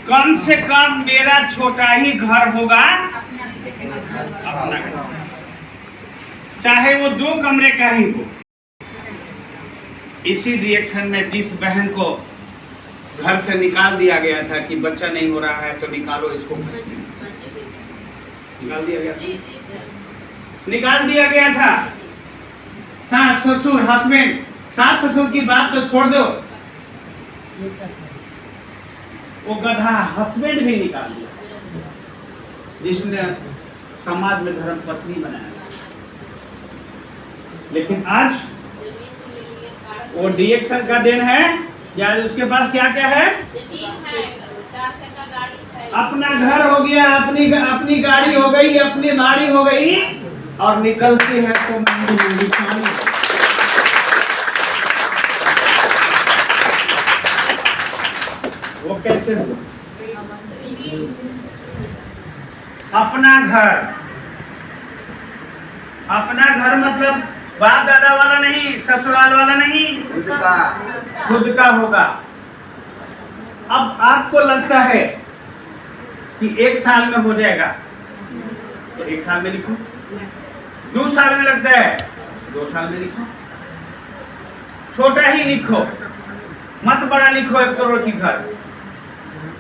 कम से कम मेरा छोटा ही घर होगा, अपना घर, चाहे वो 2 कमरे का ही हो। इसी रिएक्शन में जिस बहन को घर से निकाल दिया गया था कि बच्चा नहीं हो रहा है तो निकालो इसको घर से, निकाल दिया गया था। सास ससुर हस्बैंड, सास ससुर की बात तो छोड़ दो, वो गधा हस्बैंड भी निकाल दिया जिसने समाज में धर्म पत्नी बनाया। लेकिन आज वो रिएक्शन का दिन है या उसके पास क्या क्या है? अपना घर हो गया, अपनी गाड़ी हो गई, अपनी बाड़ी हो गई, और निकलती है तो वो कैसे हो? अपना घर मतलब बाप दादा वाला नहीं, ससुराल वाला नहीं, खुद का होगा। अब आपको लगता है कि 1 साल में हो जाएगा तो 1 साल में लिखो, 2 साल में लगता है 2 साल में लिखो, छोटा ही लिखो, मत बड़ा लिखो 1 करोड़ की घर,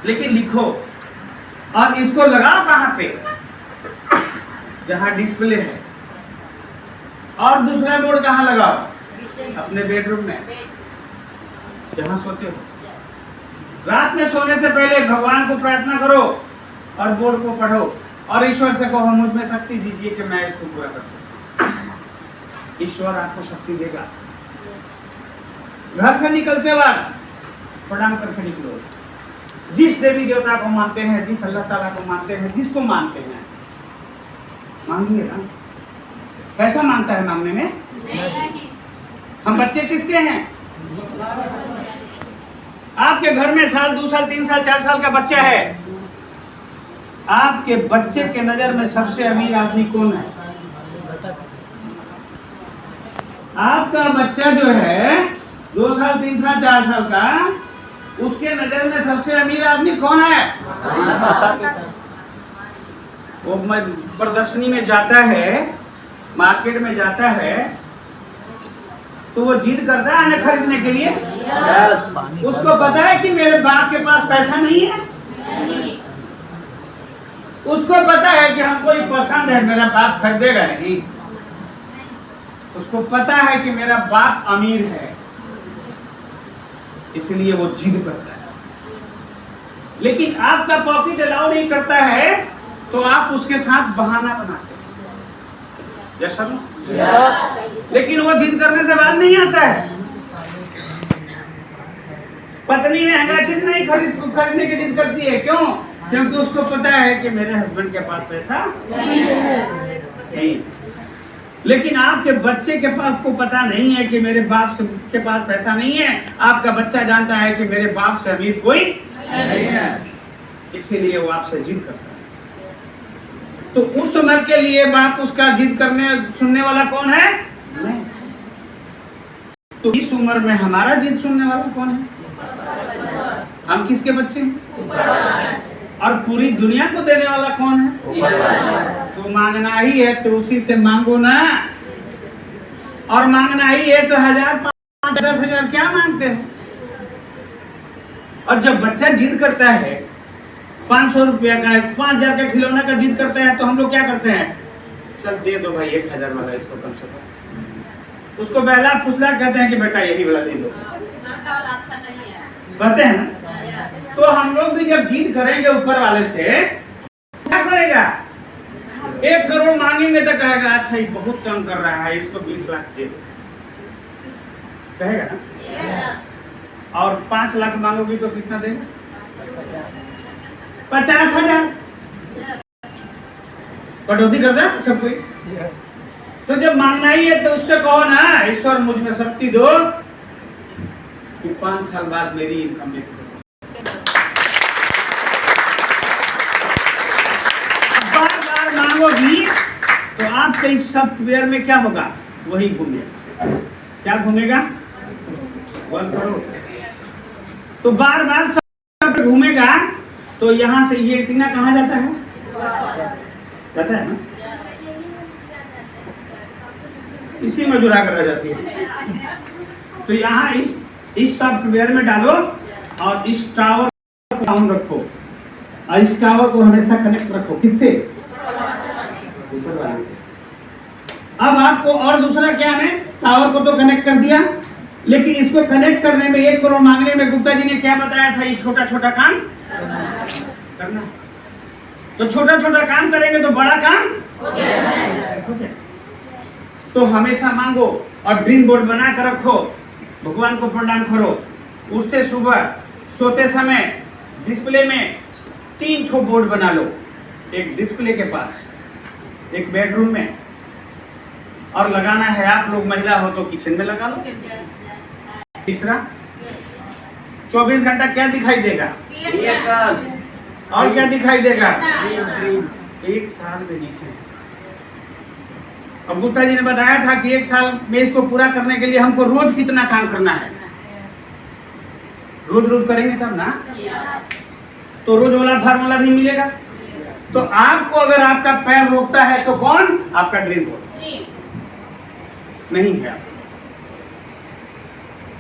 लेकिन लिखो। और इसको लगाओ कहाँ पे? जहाँ डिस्प्ले है। और दूसरा बोर्ड कहाँ लगाओ? अपने बेडरूम में, जहाँ सोते हो। रात में सोने से पहले भगवान को प्रार्थना करो और बोर्ड को पढ़ो और ईश्वर से कहो मुझ में शक्ति दीजिए कि मैं इसको पूरा कर सकूं। ईश्वर आपको शक्ति देगा। घर से निकलते वक्त प्रणाम करके निकलो। जिस देवी देवता को मानते हैं, जिस अल्लाह ताला को मानते हैं, जिसको मानते हैं, मांगिए ना। कैसा मानता है मांगने में? हम बच्चे किसके हैं? आपके घर में 1 साल, 2 साल, 3 साल, 4 साल का बच्चा है। आपके बच्चे के नजर में सबसे अमीर आदमी कौन है? आपका बच्चा जो है 2 साल, 3 साल, 4 साल का, उसके नजर में सबसे अमीर आदमी कौन है? वो प्रदर्शनी में जाता है, मार्केट में जाता है, तो वो जिद करता है ना खरीदने के लिए। उसको पता है कि मेरे बाप के पास पैसा नहीं है। उसको पता है कि हमको ये पसंद है, मेरा बाप खरीदेगा नहीं। उसको पता है कि मेरा बाप अमीर है, इसलिए वो जिद करता है। लेकिन आपका पॉकेट अलाउ नहीं करता है तो आप उसके साथ बहाना बनाते हैं। लेकिन वो जिद करने से बात नहीं आता है। पत्नी महंगा चीज नहीं खरीदने की जिद करती है। क्यों? क्योंकि उसको पता है कि मेरे हस्बैंड के पास पैसा नहीं। लेकिन आपके बच्चे के पास को पता नहीं है कि मेरे बाप के पास पैसा नहीं है। आपका बच्चा जानता है कि मेरे बाप से अमीर कोई नहीं है, इसीलिए वो आपसे जिद करता है। तो उस उम्र के लिए बाप उसका जिद करने सुनने वाला कौन है? मैं। तो इस उम्र में हमारा जिद सुनने वाला कौन है? हम किसके बच्चे हैं? और पूरी दुनिया को देने वाला कौन है? तो मांगना ही है तो उसी से मांगो ना। और मांगना ही है तो 1000, 5, 10,000 क्या मांगते हो? और जब बच्चा जिद करता है 500 रुपया का, 5,000 का खिलौना का जिद करता है, तो हम लोग क्या करते हैं? चल दे दो भाई 1,000 वाला इसको कम से कम। उसको बहला फुसला कहते हैं कि बेटा यही वाला दे दो, कहते हैं ना। तो हम लोग भी जब जिद करेंगे ऊपर वाले से करेगा? 1 करोड़ मांगेंगे तो कहेगा अच्छा ये बहुत तंग कर रहा है, इसको 20 लाख दे दो, कहेगा ना। और 5 लाख मांगोगी तो कितना देगा? 50,000। कटौती करता है सब कोई। तो जब मांगना ही है तो उससे कहो ना ईश्वर मुझ में शक्ति दो कि 5 साल बाद मेरी इनकम में बार-बार मांगोगी तो आपके इस सॉफ्टवेयर में क्या होगा? वही घूमेगा। क्या घूमेगा? 1 करोड़। तो बार-बार सब घूमेगा तो यहाँ से ये इतना कहाँ जाता है? जाता है ना, इसी में जुड़ा कर रह जाती है। तो यहाँ इस सॉफ्टवेयर में डालो और इस टावर को ऑन रखो और इस टावर को हमेशा कनेक्ट रखो। किससे? ऊपर वाले से। अब आपको और दूसरा क्या है? टावर को तो कनेक्ट कर दिया, लेकिन इसको कनेक्ट करने में 1 करोड़ मांगने में गुप्ता जी ने क्या बताया था? ये छोटा छोटा काम करना। तो छोटा छोटा काम करेंगे तो बड़ा काम हो जाए। तो हमेशा मांगो और ड्रीम बोर्ड बना कर रखो। भगवान को प्रणाम करो। उठते सुबह, सोते समय डिस्प्ले में 3 ठो बोर्ड बना लो। एक डिस्प्ले के पास, एक बेडरूम में, और लगाना है आप लोग महिला हो तो किचन में लगा लो। तीसरा 24 घंटा क्या दिखाई देगा? और क्या दिखाई देगा? 1 साल में लिखे। अब गुप्ता जी ने बताया था कि 1 साल में इसको पूरा करने के लिए हमको रोज कितना काम करना है। रोज रोज करेंगे तब ना, तो रोज वाला फार्मूला भी मिलेगा। तो आपको अगर आपका पैर रोकता है तो कौन? आपका ड्रीम बोर्ड नहीं है।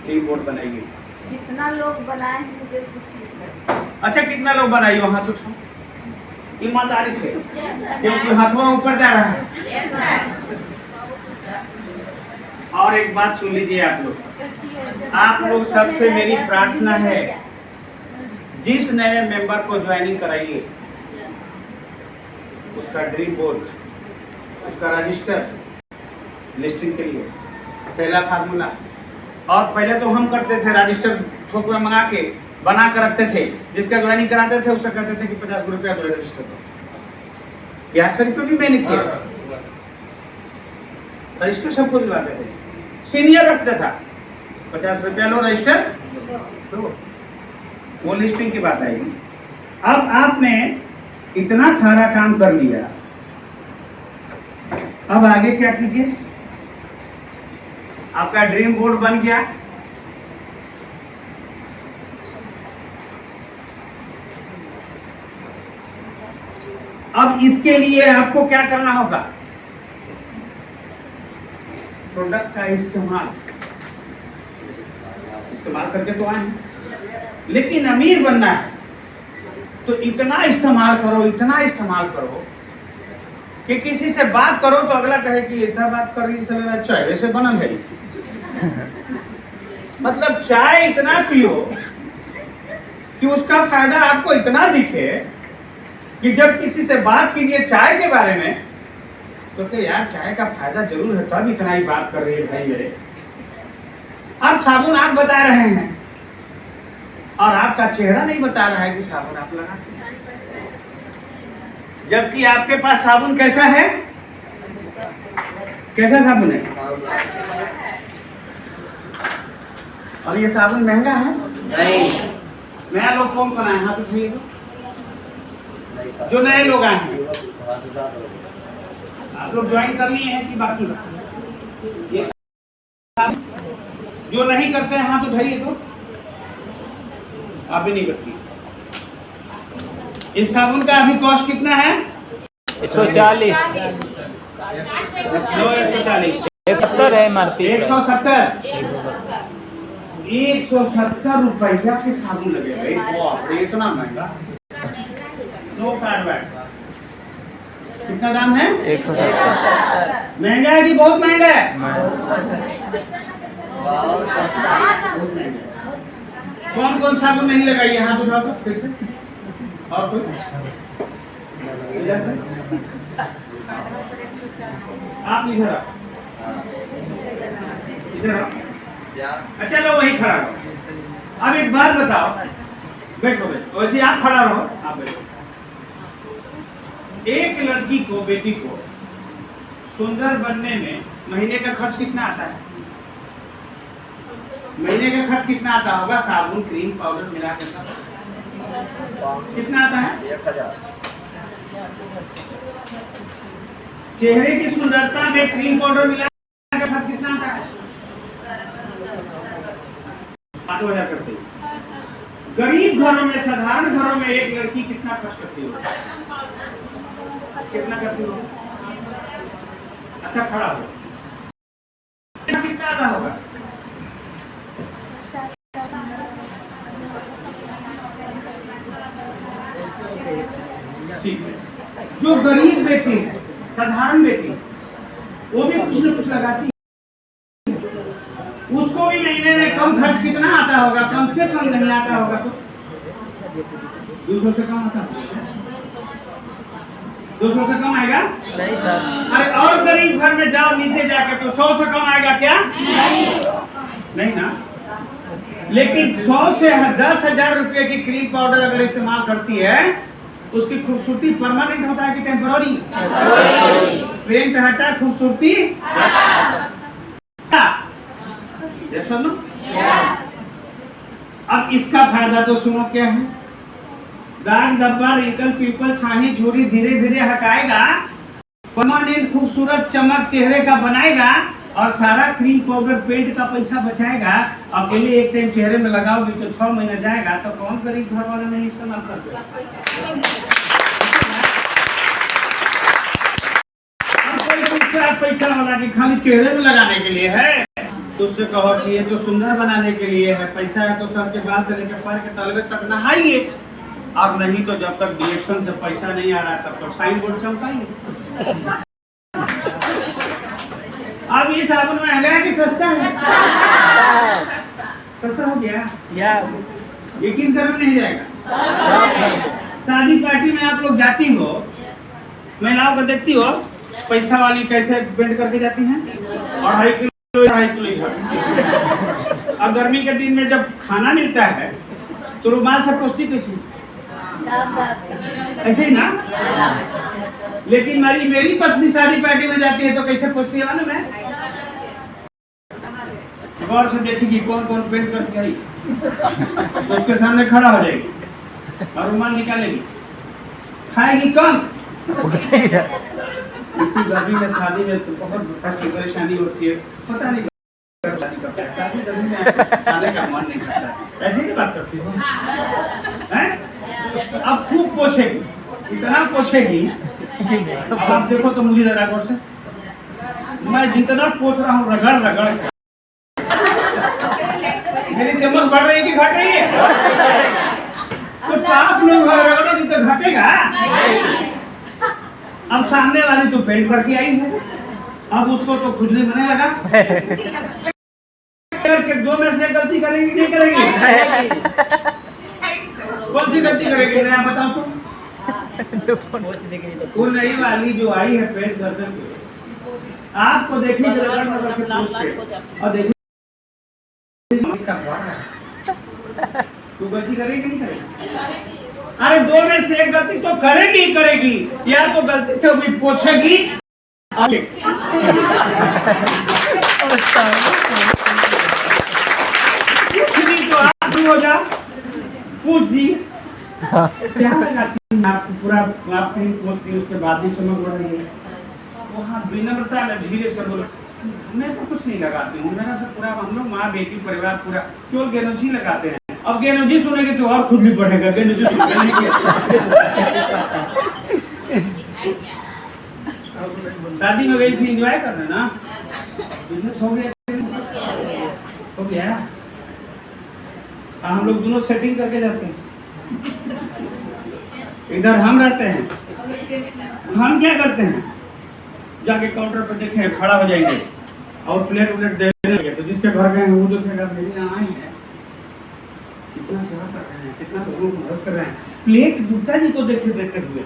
ड्रीम बोर्ड बनाइए। कितना लोग बनाए हैं मुझे पूछिए सर। अच्छा, कितना लोग बनाइए? हाथ उठाओ ईमानदारी से, क्योंकि हाथों ऊपर जा रहा है। और एक बात सुन लीजिए आप लोग सबसे मेरी प्रार्थना है, जिस नए मेंबर को ज्वाइनिंग कराइए उसका ड्रीम बोर्ड, उसका रजिस्टर लिस्टिंग के लिए पहला फार्मूला। और पहले तो हम करते थे रजिस्टर थोक में मंगा के बना कर रखते थे। जिसका ज्वाइनिंग कराते थे उससे कहते थे कि 50 रुपया दो रजिस्टर को। 50 रुपये भी मैंने किया। रजिस्टर सबको दिलाते थे, सीनियर रखता था। 50 रुपया लो रजिस्टर दो। वो लिस्टिंग की बात आएगी। अब आपने इतना सारा काम कर लिया, अब आगे क्या कीजिए? आपका ड्रीम बोर्ड बन गया। अब इसके लिए आपको क्या करना होगा? प्रोडक्ट का इस्तेमाल करके तो आए, लेकिन अमीर बनना है तो इतना इस्तेमाल करो, इतना इस्तेमाल करो कि किसी से बात करो तो अगला कहे कि ऐसा बात कर रही है, चाय वैसे बनल है। मतलब चाय इतना पियो कि उसका फायदा आपको इतना दिखे कि जब किसी से बात कीजिए चाय के बारे में तो यार चाय का फायदा जरूर है, तब इतना ही बात कर रही है भाई मेरे। अब साबुन आप बता रहे हैं और आपका चेहरा नहीं बता रहा है कि साबुन आप लगाते हैं, जबकि आपके पास साबुन कैसा है? कैसा साबुन है? और ये साबुन महंगा है? नहीं। नया लोग कौन कौन आए? हाथ उठाइए जो नए लोग आए हैं। आप लोग ज्वाइन कर लिए हैं कि बाकी? ये जो नहीं करते हैं हाथ उठाइए। तो आप भी नहीं करती। इस साबुन का अभी कॉस्ट कितना है? 140। 140 170 है MRP। 170 रुपया के साबुन लगेगा। इतना महंगा। No carbon. कितना दाम है? 170। महंगा है कि बहुत महंगा है? कौन कौन साबुन नहीं लगाइए? हाथ उठाओ तो फिर से। और कुछ इधर से आप इधर आओ, इधर आओ। अच्छा लो वही खड़ा रहो। अब एक बात बताओ, बैठो बैठो, वैसे आप खड़ा रहो, आप बैठो। एक लड़की को, बेटी को सुंदर बनने में महीने का खर्च कितना आता है? महीने का खर्च कितना आता होगा? साबुन, क्रीम, पाउडर मिला के सब कितना आता है? 1000। चेहरे की सुंदरता में क्रीम पाउडर मिला के खर्च कितना आता है? 5000 करते हैं। गरीब घरों में, साधारण घरों में एक लड़की कितना खर्च करती होगी? कितना करती होगी? अच्छा खड़ा हो, कितना आता होगा? ठीक है। जो गरीब बेटी है, साधारण बेटी, वो भी कुछ न कुछ लगाती है, उसको भी महीने में कम खर्च कितना आता होगा? कम से कम नहीं आता होगा तो 200 से कम आता होगा? 200 से कम आएगा? नहीं सर। अरे और गरीब घर में जाओ नीचे जाके तो 100 से कम आएगा क्या? नहीं ना। लेकिन 100 से 10,000 रुपए की क्रीम पाउडर अगर इस्तेमाल करती है, उसकी खूबसूरती परमानेंट होता है कि टेम्पररी? पेंट हटा, खूबसूरती यस सुनो। अब इसका फायदा तो सुनो क्या है? दाग धब्बा, रिंकल, पिंपल, छाही, झुर्री धीरे धीरे हटाएगा, परमानेंट खूबसूरत चमक चेहरे का बनाएगा, और सारा क्रीम पाउडर पेंट का पैसा बचाएगा। अकेले एक टाइम चेहरे में लगाओगे तो 6 महीना जाएगा, तो कौन गरीब घर वाला नहीं इस्तेमाल करते? पैसा वाला कि खाली चेहरे में लगाने के लिए है, तो उससे कहो कि ये तो सुंदर बनाने के लिए है, पैसा है तो सर के बाल से लेकर पैर के तलवे तक नहाइए, और नहीं तो जब तक डिएक्शन से पैसा नहीं आ रहा तब तक साइन बोर्ड चमकाइए। अब ये साबुन महंगा है कि सस्ता है? सस्ता हो गया। यस। ये किस घर में नहीं जाएगा? शादी पार्टी में आप लोग जाती हो, महिलाओं को देखती हो, पैसा वाली कैसे बेंड करके जाती हैं, और 2.5 किलो। और गर्मी के दिन में जब खाना मिलता है तो रुमाल से पोंछती कैसी? ऐसे ही ना। लेकिन मेरी पत्नी शादी पार्टी में जाती है तो कैसे पोंछती है मालूम है? गौर से देखेगी कौन कौन पेंट करके आई, तो उसके सामने खड़ा हो जाएगी और रुमाल निकालेगी, खाएगी कम। इतनी गर्मी में शादी में तो बहुत परेशानी होती है, पता नहीं खाने का मन नहीं करता। ऐसे ही बात करती हो हैं? अब खूब पोछेगी, इतना पोछेगी। अब आप देखो तो मुझे जरा गौर से, मैं जितना पोछ रहा हूँ रगड़ रगड़, मेरी चमक बढ़ रही है कि घट रही है? तो आप लोग रगड़ोगी तो घटेगा। अब सामने वाली तो पेंट करके आई है, अब उसको तो खुजली बने लगा। करके 2 में से गलती करेगी नहीं करेगी? कौन सी गलती करेगी? नया बताओ तो। वो नई वाली जो आई है पेंट करके, आपको देखी और देखी तू गलती करेगी नहीं करेगी? अरे 2 में से एक गलती तो करेगी ही करेगी, या तो गलती से भी पूछेगी। तो आप हो जा पूछ दी क्या लगाती है आपको, पूरा आपकी बोलती उसके बाद भी चमक बढ़ रही है। वहाँ विनम्रता में धीरे से बोलो, मैं तो कुछ नहीं लगाती हूँ, मेरा तो पूरा हम लोग माँ बेटी परिवार पूरा केवल गेनोजी लगाते हैं। अब गेनोजी सुनेंगे तो और खुद भी बढ़ेगा, गेनोजी सुनेंगे। शादी में गई थी एंजॉय करना ना, बिजनेस हो गया हो गया। हम लोग दोनों सेटिंग करके जाते हैं, इधर हम रहते हैं, हम क्या करते हैं जाके काउंटर पर देखें खड़ा हो जाएंगे और प्लेट देने लगे, तो जिसके घर गए हैं वो देखेगा मेरी यहाँ आई है, कितना सेवा कर रहे हैं, कितना लोगों को मदद कर रहे हैं। प्लेट गुप्ता जी को देखे देते हुए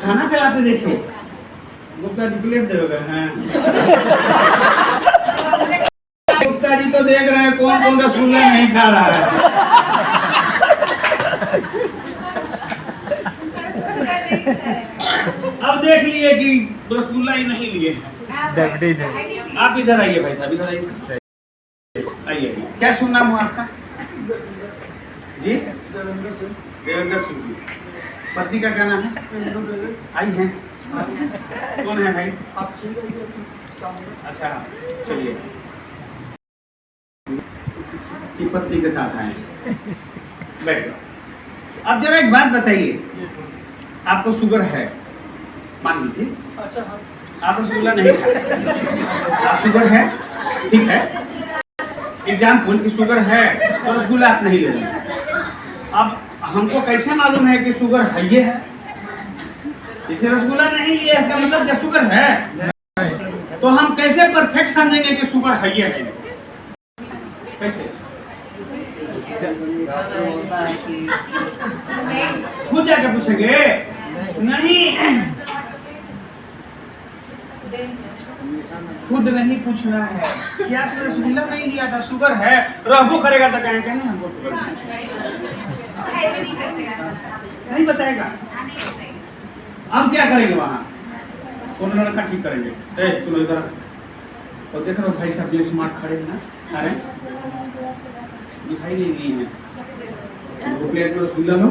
खाना चलाते देखे गुप्ता जी प्लेट देगा। हाँ गुप्ता जी तो देख रहे हैं कौन कौन रसगुल्ला नहीं खा रहा है। अब देख लिए कि रसगुल्ला ही नहीं लिए हैं। आप इधर आइए भाई साहब, इधर आइए। आइए, क्या शुभ नाम हुआ आपका जी? देवेंद्र सिंह जी। पति का क्या नाम है? आई हैं। कौन है भाई? अच्छा चलिए, कि पत्नी के साथ आए। बैठो। अब जरा एक बात बताइए, आपको शुगर है मान लीजिए, आप रसगुल्ला नहीं खाते, आप शुगर है, ठीक है, एग्जाम्पल की शुगर है तो रसगुल्ला आप नहीं ले रहे। अब हमको कैसे मालूम है कि शुगर है ये है? इसे रसगुल्ला नहीं लिया इसका मतलब क्या शुगर है? तो हम कैसे परफेक्ट समझेंगे कि शुगर है ये है? कैसे? खुद जाके पूछेंगे? नहीं, खुद नहीं पूछना है। क्या रसगुल्ला नहीं लिया था, शुगर है, रहबो करेगा तो कहेंगे नहीं हमको शुगर नहीं बताएगा। हम क्या करेंगे वहाँ? कौन लड़का ठीक करेंगे? सुनो इधर और देख रहे हो भाई साहब, ये स्मार्ट खड़े हैं ना, अरे दिखाई नहीं दी है, वो प्लेट में रसगुल्ला लो,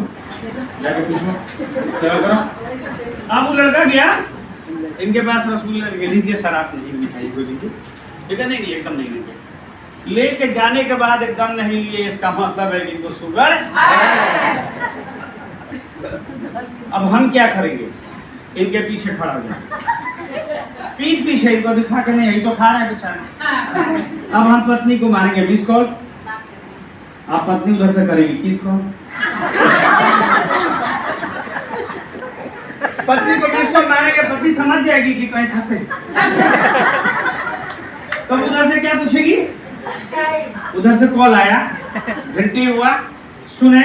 जाके पूछो, चलो करो। अब वो लड़का गया, इनके पास रसगुल्ला लीजिए सर, आप नहीं मिठाई को लीजिए, लेकिन नहीं एकदम नहीं लीजिए। लेके जाने के बाद एकदम नहीं लिए, इसका मतलब है कि इनको शुगर। अब हम क्या करेंगे? इनके पीछे खड़ा हो जाए, पीठ पीछे इनको दिखा के नहीं, तो खा रहे हैं बेचारे। अब हम पत्नी को मारेंगे मिस कॉल, आप पत्नी उधर से करेंगी किस कॉल, पत्नी को मिस कॉल मारेंगे, पत्नी समझ जाएगी कि कहीं फंसे। तो उधर से क्या पूछेगी? उधर से कॉल आया, घंटी हुआ, सुने,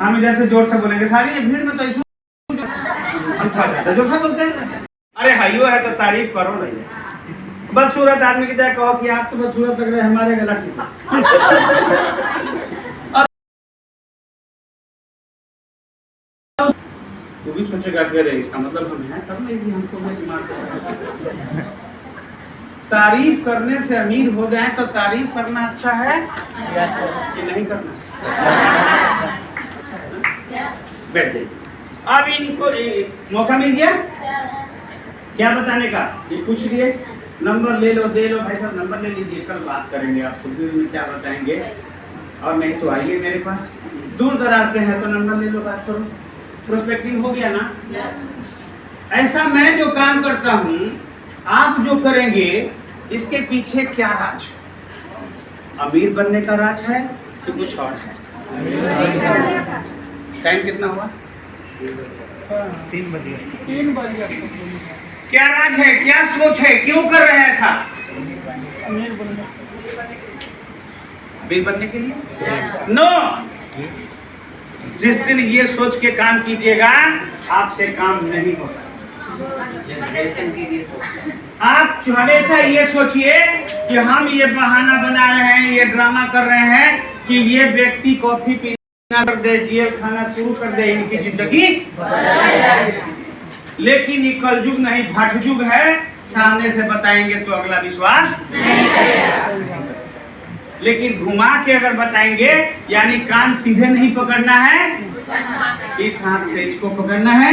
हम इधर से जोर से बोलेंगे, सारी भीड़ में तो जोर से बोलते हैं। अरे हाइयो है तो तारीफ करो नहीं, बदसूरत आदमी की जाए कहो कि आप तो बदसूरत लग रहे हैं, हमारे गला ठीक वो भी सोचेगा कि अरे इसका मतलब हम हैं, तब नहीं हमको तारीफ करने से अमीर हो जाए तो तारीफ करना अच्छा है कि नहीं करना? बैठ जाइए। अब इनको मौका मिल गया क्या बताने का? ये पूछ लिए, नंबर ले लो, दे लो भाई साहब, नंबर ले लीजिए, कल बात करेंगे, आप सुबह में क्या बताएंगे, और नहीं तो आइए मेरे पास, दूर दराज के हैं तो नंबर ले लो, बात करो, प्रोस्पेक्टिंग हो गया ना? ऐसा मैं जो काम करता हूँ, आप जो करेंगे, इसके पीछे क्या राज? अमीर बनने का राज है कि कुछ और है? टाइम कितना हुआ? 3 बजे। क्या राज है, क्या सोच है, क्यों कर रहे हैं ऐसा? अमीर बनने के लिए? नो, जिस दिन ये सोच के काम कीजिएगा, आपसे काम नहीं होगा। आप हमेशा ये सोचिए कि हम ये बहाना बना रहे हैं, ये ड्रामा कर रहे हैं कि ये व्यक्ति कॉफी पीना कर दे, जेल खाना शुरू कर दे, इनकी जिंदगी। लेकिन ये कलयुग नहीं, भटयुग है, सामने से बताएंगे तो अगला विश्वास नहीं करेगा। लेकिन घुमा के अगर बताएंगे, यानी कान सीधे नहीं पकड़ना है, इस हाथ से इसको पकड़ना है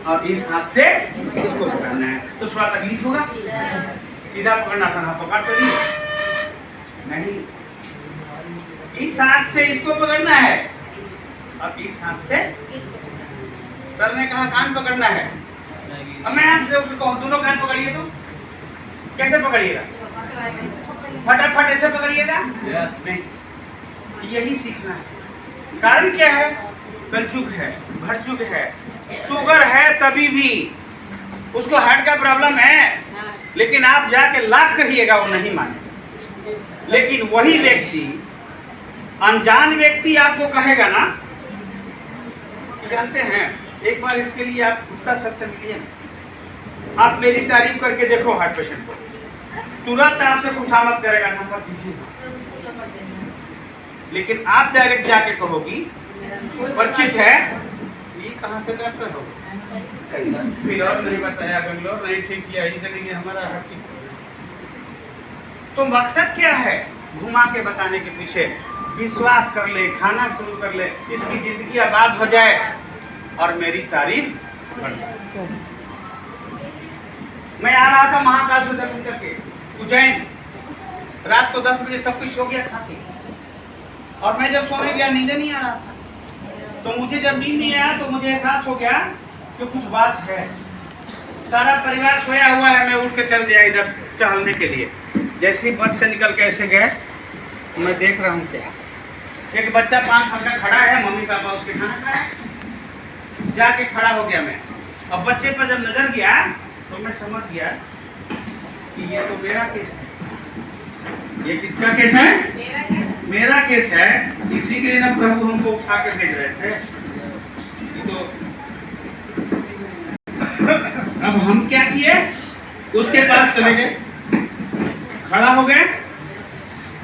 और इस हाथ से इसको पकड़ना है, तो थोड़ा तकलीफ होगा। सीधा पकड़ना था, पकड़ तो नहीं, इस हाथ से इसको पकड़ना है और इस हाथ से सर ने कहा कान पकड़ना है। अब मैं आपसे उसको कहूँ दोनों कान पकड़िए, तो कैसे पकड़िएगा? फटाफट ऐसे पकड़िएगा? नहीं, यही सीखना है। कारण क्या है? कलयुग है, भटयुग है, शुगर है, तभी भी उसको हार्ट का प्रॉब्लम है, लेकिन आप जाके लाख कहिएगा वो नहीं माने। लेकिन वही व्यक्ति, अनजान व्यक्ति आपको कहेगा ना, जानते हैं एक बार इसके लिए आप गुप्ता सर से मिलिए ना। आप मेरी तारीफ करके देखो हार्ट पेशेंट को, तुरंत आपसे खुशामद करेगा, नंबर दीजिए। लेकिन आप डायरेक्ट जाके कहोगी परिचित है, ये कहाँ से डॉक्टर हो, फिर और नहीं बताया, बेंगलोर नहीं ठीक किया, इधर ही हमारा हर ठीक। तो मकसद क्या है घुमा के बताने के पीछे? विश्वास कर ले, खाना शुरू कर ले, इसकी जिंदगी आबाद हो जाए और मेरी तारीफ बढ़ जाए। मैं आ रहा था महाकाल से दर्शन करके उज्जैन, रात को 10 बजे सब कुछ हो गया खा के, और मैं जब सोने गया नींद नहीं आ रहा था, तो मुझे जब नींद नहीं आया तो मुझे एहसास हो गया कि कुछ बात है। सारा परिवार सोया हुआ है, मैं उठ के चल दिया इधर टहलने के लिए। जैसे ही बस से निकल के ऐसे गए, मैं देख रहा हूँ क्या, एक बच्चा 5 साल का खड़ा है, मम्मी पापा उसके खाना खा रहे हैं। जाके खड़ा हो गया मैं, अब बच्चे पर जब नजर गया तो मैं समझ गया कि ये तो मेरा केस है। ये किसका केस है? मेरा केस है। इसी के लिए ना प्रभु हमको उठा के भेज रहे थे। तो अब हम क्या किए, उसके पास चले गए, खड़ा हो गए,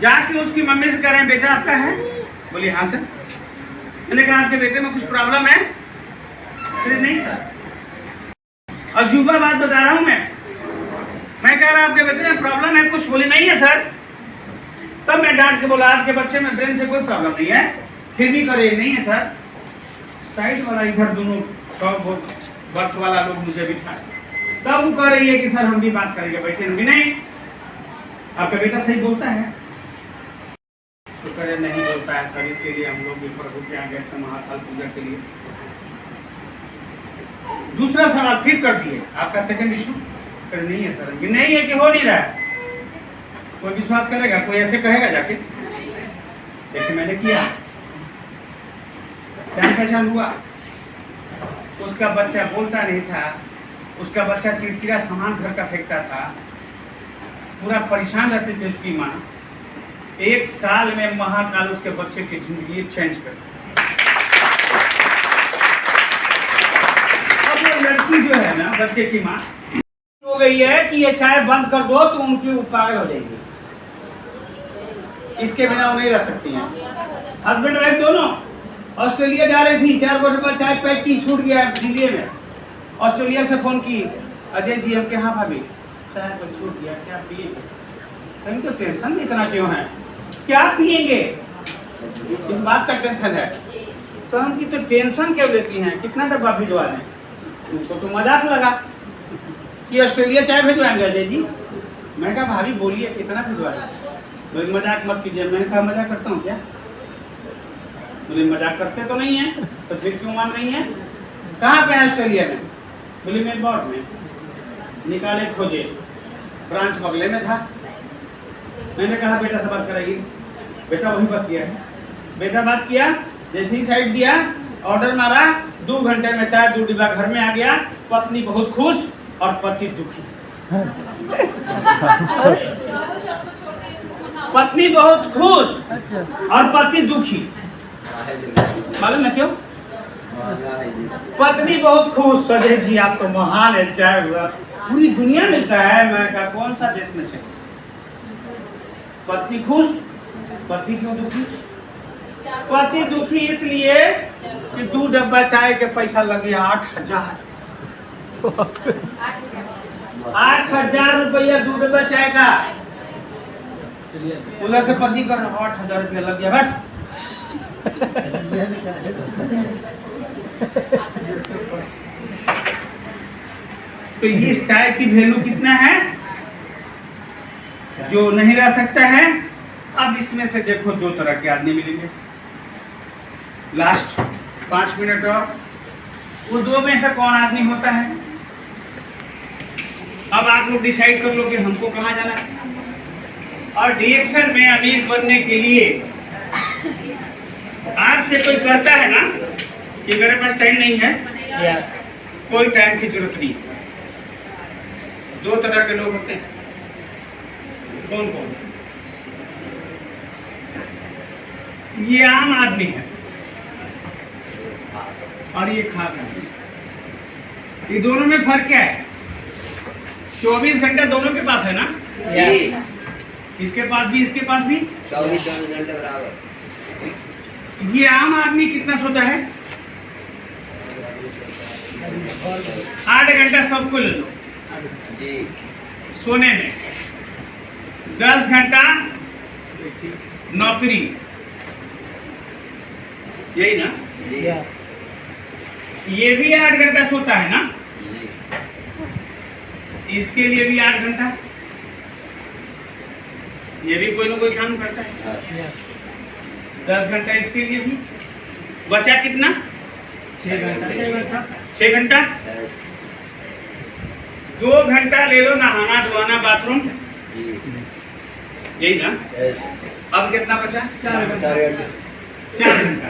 जाके उसकी मम्मी से कह रहे हैं बेटा आपका है? बोली हाँ सर। मैंने कहा आपके बेटे में कुछ प्रॉब्लम है? नहीं सर। अजूबा बात बता रहा हूँ मैं कह रहा आपके बेटे में प्रॉब्लम है कुछ? बोली नहीं है सर। तब मैं डांट के बोला आपके बच्चे में ब्रेन से कोई प्रॉब्लम नहीं है, फिर भी करे नहीं है सर। साइड वाला इधर दोनों बर्थ वाला लोग मुझे बिठाए, तब वो कह रही है कि सर हम भी बात करेंगे, बैठे भी नहीं, आपका बेटा सही बोलता है? तो कह रहे नहीं बोलता है सर, इसके लिए हम लोग भी प्रभु के यहाँ गए थे महाकाल पूजा के लिए। दूसरा सवाल फिर कर दिए, आपका सेकंड इशू? कर नहीं है सर। नहीं है कि हो नहीं रहा है? कोई विश्वास करेगा? कोई ऐसे कहेगा जाके? जैसे मैंने किया, क्या पहचान हुआ, उसका बच्चा बोलता नहीं था, उसका बच्चा चिड़चिड़ा सामान घर का फेंकता था, पूरा परेशान रहती थी उसकी माँ। 1 साल में महाकाल उसके बच्चे की जिंदगी चेंज कर दी। अब वो लड़की जो है ना, बच्चे की माँ हो गई है कि ये चाय बंद कर दो तो उनकी पागल हो जाएगी, इसके बिना वो नहीं रह सकती हैं। हस्बैंड वाइफ दोनों ऑस्ट्रेलिया जा रही थी, 4 बोतल चाय पैक की, छूट गया दिल्ली में। ऑस्ट्रेलिया से फोन की, अजय जी हम कहाँ भाभी, चाय पर छूट गया, क्या पिएंगे? कहीं तो टेंशन इतना क्यों है, क्या पिएंगे, इस बात का टेंशन है। तो हम की तो टेंशन क्यों लेती हैं, कितना डब्बा भिजवा दें? उनको तो मजाक लगा कि ऑस्ट्रेलिया चाय भिजवाएंगे अजय जी। मैं कहा भाभी बोलिए कितना भिजवाएं? बोले मजाक मत कीजिए। मैंने कहा मजाक करता हूँ क्या? बोले मजाक करते तो नहीं है, तो फिर क्यों मान रही है? कहाँ पे है ऑस्ट्रेलिया में? बोले मेलबोर्न में। निकाले खोजे, ब्रांच बगले में था। मैंने कहा बेटा से बात कराइए, बेटा वहीं बस गया है। बेटा बात किया, जैसे ही साइड दिया, ऑर्डर मारा, 2 घंटे में चाय 2 डिब्बा घर में आ गया। पत्नी बहुत खुश और पति दुखी। पत्नी बहुत खुश और पति दुखी। मालूम है क्यों? पत्नी बहुत खुश, अजय जी आप तो महान है, चाय पूरी दुनिया मिलता है। मैं कहा कौन सा देश में चाहिए? पत्नी खुश, पति क्यों दुखी? पति दुखी इसलिए कि 2 डब्बा चाय के पैसा लगे 8,000। 8,000 रुपया 2 डब्बा चाय का। उधर से पति कर 8,000 रुपया लग गया। बट तो इस चाय की वैल्यू कितना है जो नहीं रह सकता है? अब इसमें से देखो 2 तरह के आदमी मिलेंगे। लास्ट 5 मिनट और, वो 2 में से कौन आदमी होता है? अब आप लोग डिसाइड कर लो कि हमको कहाँ जाना है। और डीएक्शन में अमीर बनने के लिए आपसे कोई कहता है ना कि मेरे पास टाइम नहीं है, यस, कोई टाइम की जरूरत नहीं। 2 तरह के लोग होते हैं। कौन कौन? ये आम आदमी है और ये खास आदमी। ये दोनों में फर्क क्या है? 24 घंटे दोनों के पास है ना? इसके पास भी, इसके पास भी 24 घंटे बराबर। ये आम आदमी कितना सोता है? 8 घंटा सबको ले लो जी। सोने में, 10 घंटा नौकरी, यही ना? जी। ये भी 8 घंटा सोता है ना? जी। इसके लिए भी 8 घंटा, ये भी कोई ना कोई काम करता है। हाँ। 10 घंटा इसके लिए भी, बचा कितना? 6 घंटा। 6 घंटा, 2 घंटा ले लो नहाना धोना बाथरूम, जी। यही ना? अब कितना बचा? 4 घंटा। 4 घंटा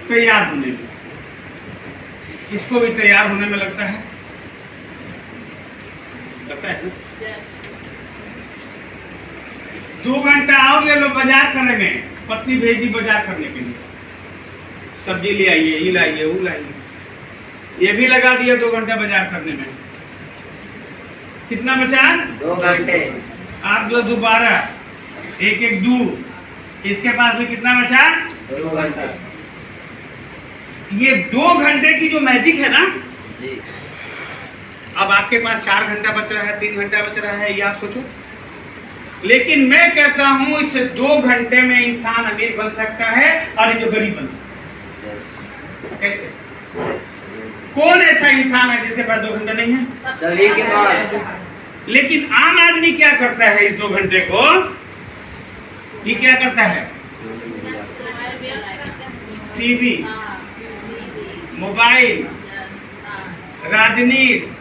तैयार होने में, इसको भी तैयार होने में लगता है ना? 2 घंटा और ले लो बाजार करने में, पत्नी भेज दी बाजार करने के लिए, सब्जी ले आइए, ये लाइए, वो लाइए, ये भी लगा दिया 2 घंटा बाजार करने में। कितना बचा? 2 घंटे। 8 + 2 = 12, 1 1 2, इसके पास भी कितना बचा? 2 घंटा। ये 2 घंटे की जो मैजिक है ना, जी। अब आपके पास 4 घंटा बच रहा है, 3 घंटा बच रहा है, ये आप सोचो। लेकिन मैं कहता हूं इससे 2 घंटे में इंसान अमीर बन सकता है और ये जो गरीब बन सकता है। कैसे? कौन ऐसा इंसान है जिसके पास 2 घंटे नहीं है? सभी के पास। लेकिन आम आदमी क्या करता है इस 2 घंटे को? ये क्या करता है? टीवी, मोबाइल, राजनीति,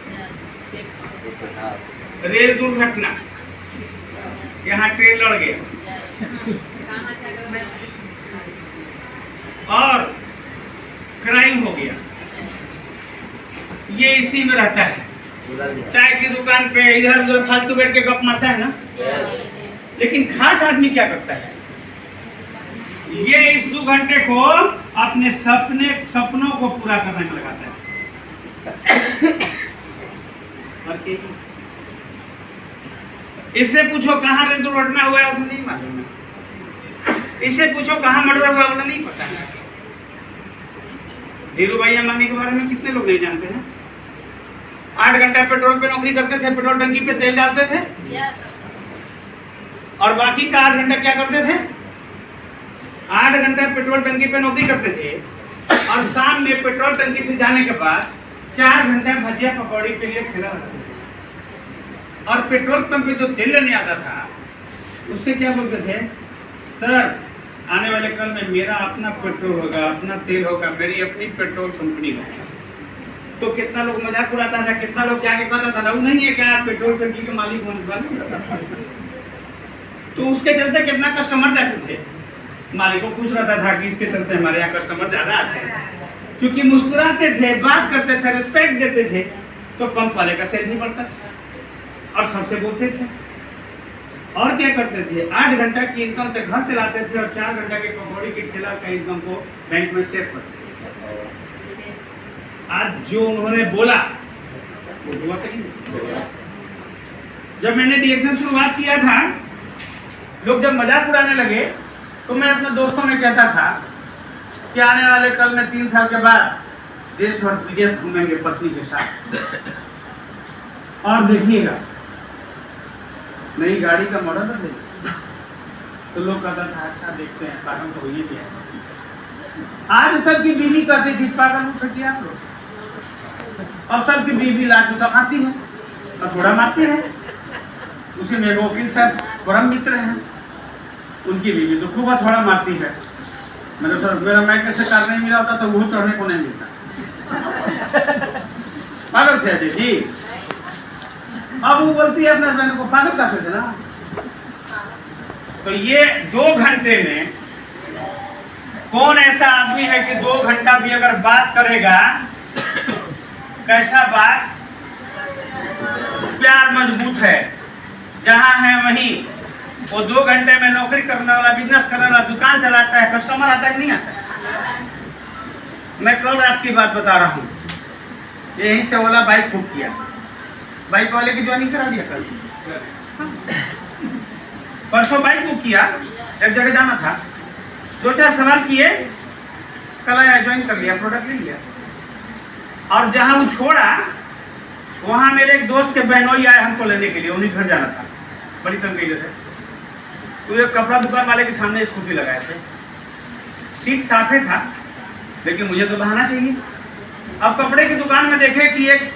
रेल दुर्घटना, यहाँ ट्रेन लड़ गया, और क्राइम हो गया, ये इसी में रहता है। चाय की दुकान पे इधर उधर फालतू बैठ के गप मारता है ना। लेकिन खास आदमी क्या करता है? ये इस 2 घंटे को अपने सपनों को पूरा करने में लगाता है। इससे पूछो कहाँ रेल दुर्घटना हुआ है, उसे नहीं मालूम है। इससे पूछो कहाँ मर्डर हुआ, उसे नहीं पता है। धीरू भाई अंबानी के बारे में कितने लोग नहीं जानते हैं? 8 घंटा पेट्रोल पे नौकरी करते थे, पेट्रोल टंकी पे तेल डालते थे, और बाकी का 8 घंटा क्या करते थे? 8 घंटा पेट्रोल टंकी पे नौकरी करते थे, और शाम में पेट्रोल टंकी से जाने के बाद 4 घंटा भजिया पकौड़ी के लिए खड़ा रहते थे। और पेट्रोल पंप पे जो तेल लेने आता था उससे क्या बोलते थे? सर, आने वाले कल में मेरा अपना पेट्रोल होगा, अपना तेल होगा, मेरी अपनी पेट्रोल कंपनी होगी। तो कितना लोग मजाक उड़ाता था, कितना लोग क्या कहता था, वो नहीं है क्या आप पेट्रोल टंकी के मालिक होने? तो उसके चलते कितना कस्टमर जाते थे, मालिक को खुश रहता था कि इसके चलते हमारे यहाँ कस्टमर ज्यादा आते हैं, क्योंकि मुस्कुराते थे, बात करते थे, रिस्पेक्ट देते थे, तो पंप वाले का सेल भी बढ़ता था और सबसे बोलते थे। और क्या करते थे? 8 घंटा की इनकम से घर चलाते थे और 4 घंटा के पकौड़ी की ठेला का इनकम को बैंक में सेव करते थे। आज जो उन्होंने बोला वो हुआ कहीं। जब मैंने डीएक्शन शुरुआत किया था, लोग जब मजाक उड़ाने लगे तो मैं अपने दोस्तों में कहता था कि आने वाले कल में 3 साल के बाद देश भर विदेश घूमेंगे पत्नी के साथ, और देखिएगा नई गाड़ी का मॉडल है। तो लोग कहता था अच्छा देखते हैं, पागल तो ये भी है। आज सबकी बीवी कहती थी पागल उठ किया आप लोग, अब सबकी बीवी लाख तो खाती है और थोड़ा मारती है। उसी में वकील साहब परम मित्र हैं, उनकी बीवी तो खूब थोड़ा मारती है। मेरे सर मेरा माइक से कार नहीं मिला होता तो वो चढ़ने को नहीं मिलता। पागल थे अजय जी। अब वो बोलती है अपने हस्बैंड को पागल कहते थे ना। तो ये 2 घंटे में कौन ऐसा आदमी है कि 2 घंटा भी अगर बात करेगा, कैसा बात? प्यार मजबूत है, जहां है वहीं। वो 2 घंटे में नौकरी करने वाला, बिजनेस करने वाला, दुकान चलाता है, कस्टमर आता है कि नहीं आता है? मैं कल रात की बात बता रहा हूँ। यहीं से ओला बाइक बुक किया, बाइक वाले की ज्वाइनिंग करा दिया कल। परसों बाइक बुक किया, एक जगह जाना था, 2-4 सवाल किए, कल आया ज्वाइन कर लिया, प्रोडक्ट ले लिया। और जहाँ वो छोड़ा वहाँ मेरे एक दोस्त के बहनोई आए हमको लेने के लिए, उन्हीं घर जाना था, बड़ी तंगी से। तो एक कपड़ा दुकान वाले के सामने स्कूटी लगाए थे, सीट साफे था, लेकिन मुझे तो बहाना चाहिए। अब कपड़े की दुकान में देखे कि एक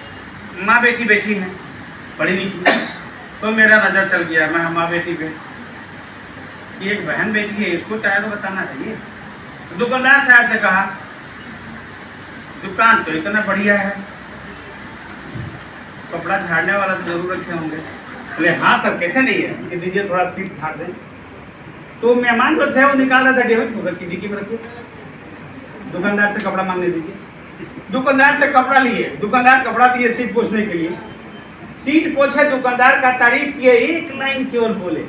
माँ बेटी बैठी है, पढ़ी लिखी, तो मेरा नज़र चल गया मैं माँ बेटी पे, कि एक बहन बेटी है, इसको चाहे तो बताना चाहिए। दुकानदार साहब से कहा, दुकान तो इतना बढ़िया है, कपड़ा झाड़ने वाला तो जरूर रखे होंगे। बोले हाँ सर, कैसे नहीं है, कि दीजिए थोड़ा सीट झाड़ दें। तो मेहमान जो थे वो निकाल रहा था डेविड को, की डिक्की में रखिए, दुकानदार से कपड़ा मांगने दीजिए। दुकानदार से कपड़ा लिए, दुकानदार कपड़ा दिए सीट पोछने के लिए, सीट पोछे, दुकानदार का तारीफ किए, एक लाइन केवल बोले,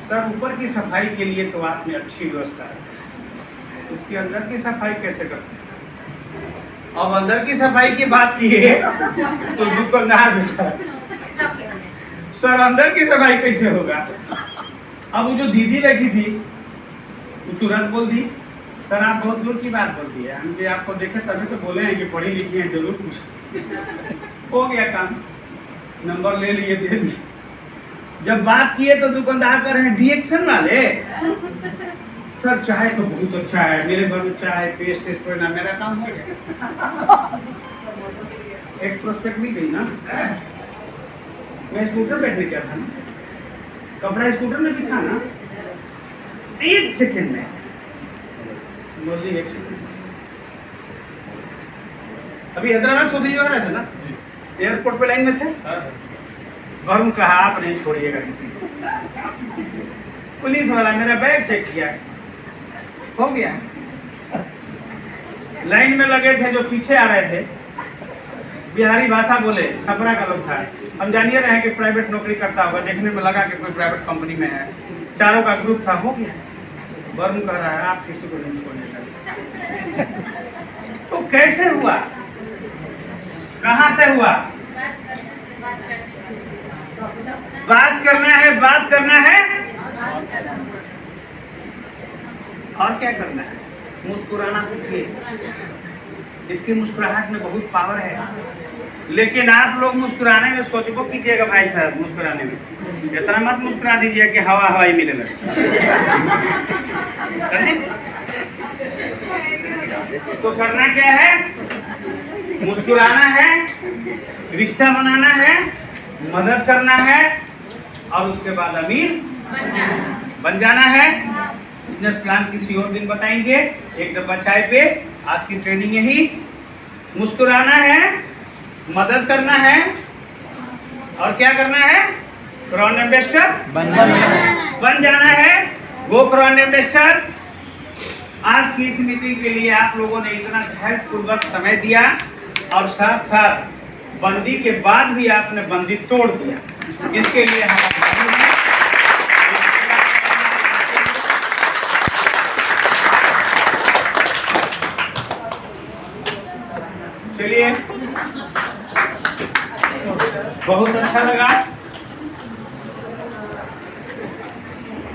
सर ऊपर की सफाई के लिए तो आपने अच्छी व्यवस्था है, इसके अंदर की सफाई कैसे करते हैं? अब अंदर की सफाई की बात की है तो दुकानदार बेचारा, सर अंदर की सफाई कैसे होगा? अब वो जो दीदी बैठी थी वो तुरंत बोल दी, सर आप बहुत दूर की बात बोल दी है, हम भी आपको देखे तभी तो बोले हैं कि पढ़ी लिखी हैं, जरूर पूछ। हो गया काम, नंबर ले लिए, दे दिए। जब बात किए तो दुकानदार कर रहे हैं रिएक्शन वाले, सर चाय तो बहुत अच्छा है, मेरे घर में चाय पेस्ट स्प्रे ना, मेरा काम हो गया। एक प्रोस्पेक्ट भी गई ना, मैं स्कूटर बैठने क्या था ना, कपड़ा स्कूटर में भी था ना, 1 सेकेंड में बोली 1 सेकेंड। अभी हैदराबाद सोच रहे थे ना, एयरपोर्ट पे लाइन में थे, और उन कहा आप नहीं छोड़िएगा किसी को। पुलिस वाला मेरा बैग चेक किया, हो गया। लाइन में लगे थे जो पीछे आ रहे थे, बिहारी भाषा बोले, छपरा का लोग था, हम जानिए रहे हैं कि प्राइवेट नौकरी करता होगा, देखने में लगा कि कोई प्राइवेट कंपनी में है, चारों का ग्रुप था, हो गया। वरुण कह रहा है आप किसी को नहीं छोड़ने का। तो कैसे हुआ, कहाँ से हुआ? बात करना है, बात करना है, और क्या करना है? मुस्कुराना सीखिए, इसकी मुस्कुराहट में बहुत पावर है। लेकिन आप लोग मुस्कुराने में सोचबो कीजिएगा भाई साहब, मुस्कुराने में इतना मत मुस्कुरा दीजिए कि हवा हवाई मिले लगे। तो करना क्या है? मुस्कुराना है, रिश्ता बनाना है, मदद करना है, और उसके बाद अमीर बन जाना है। बिजनेस प्लान किसी और दिन बताएंगे। एक डब्बा चाय पे आज की ट्रेनिंग यही। मुस्कुराना है, मदद करना है, और क्या करना है? क्राउन एम्बेसडर बन जाना है। वो क्राउन एम्बेसडर। आज की इस मीटिंग के लिए आप लोगों ने इतना धैर्यपूर्वक समय दिया, और साथ साथ बंदी के बाद भी आपने बंदी तोड़ दिया, इसके लिए हम चलिए, बहुत अच्छा लगा।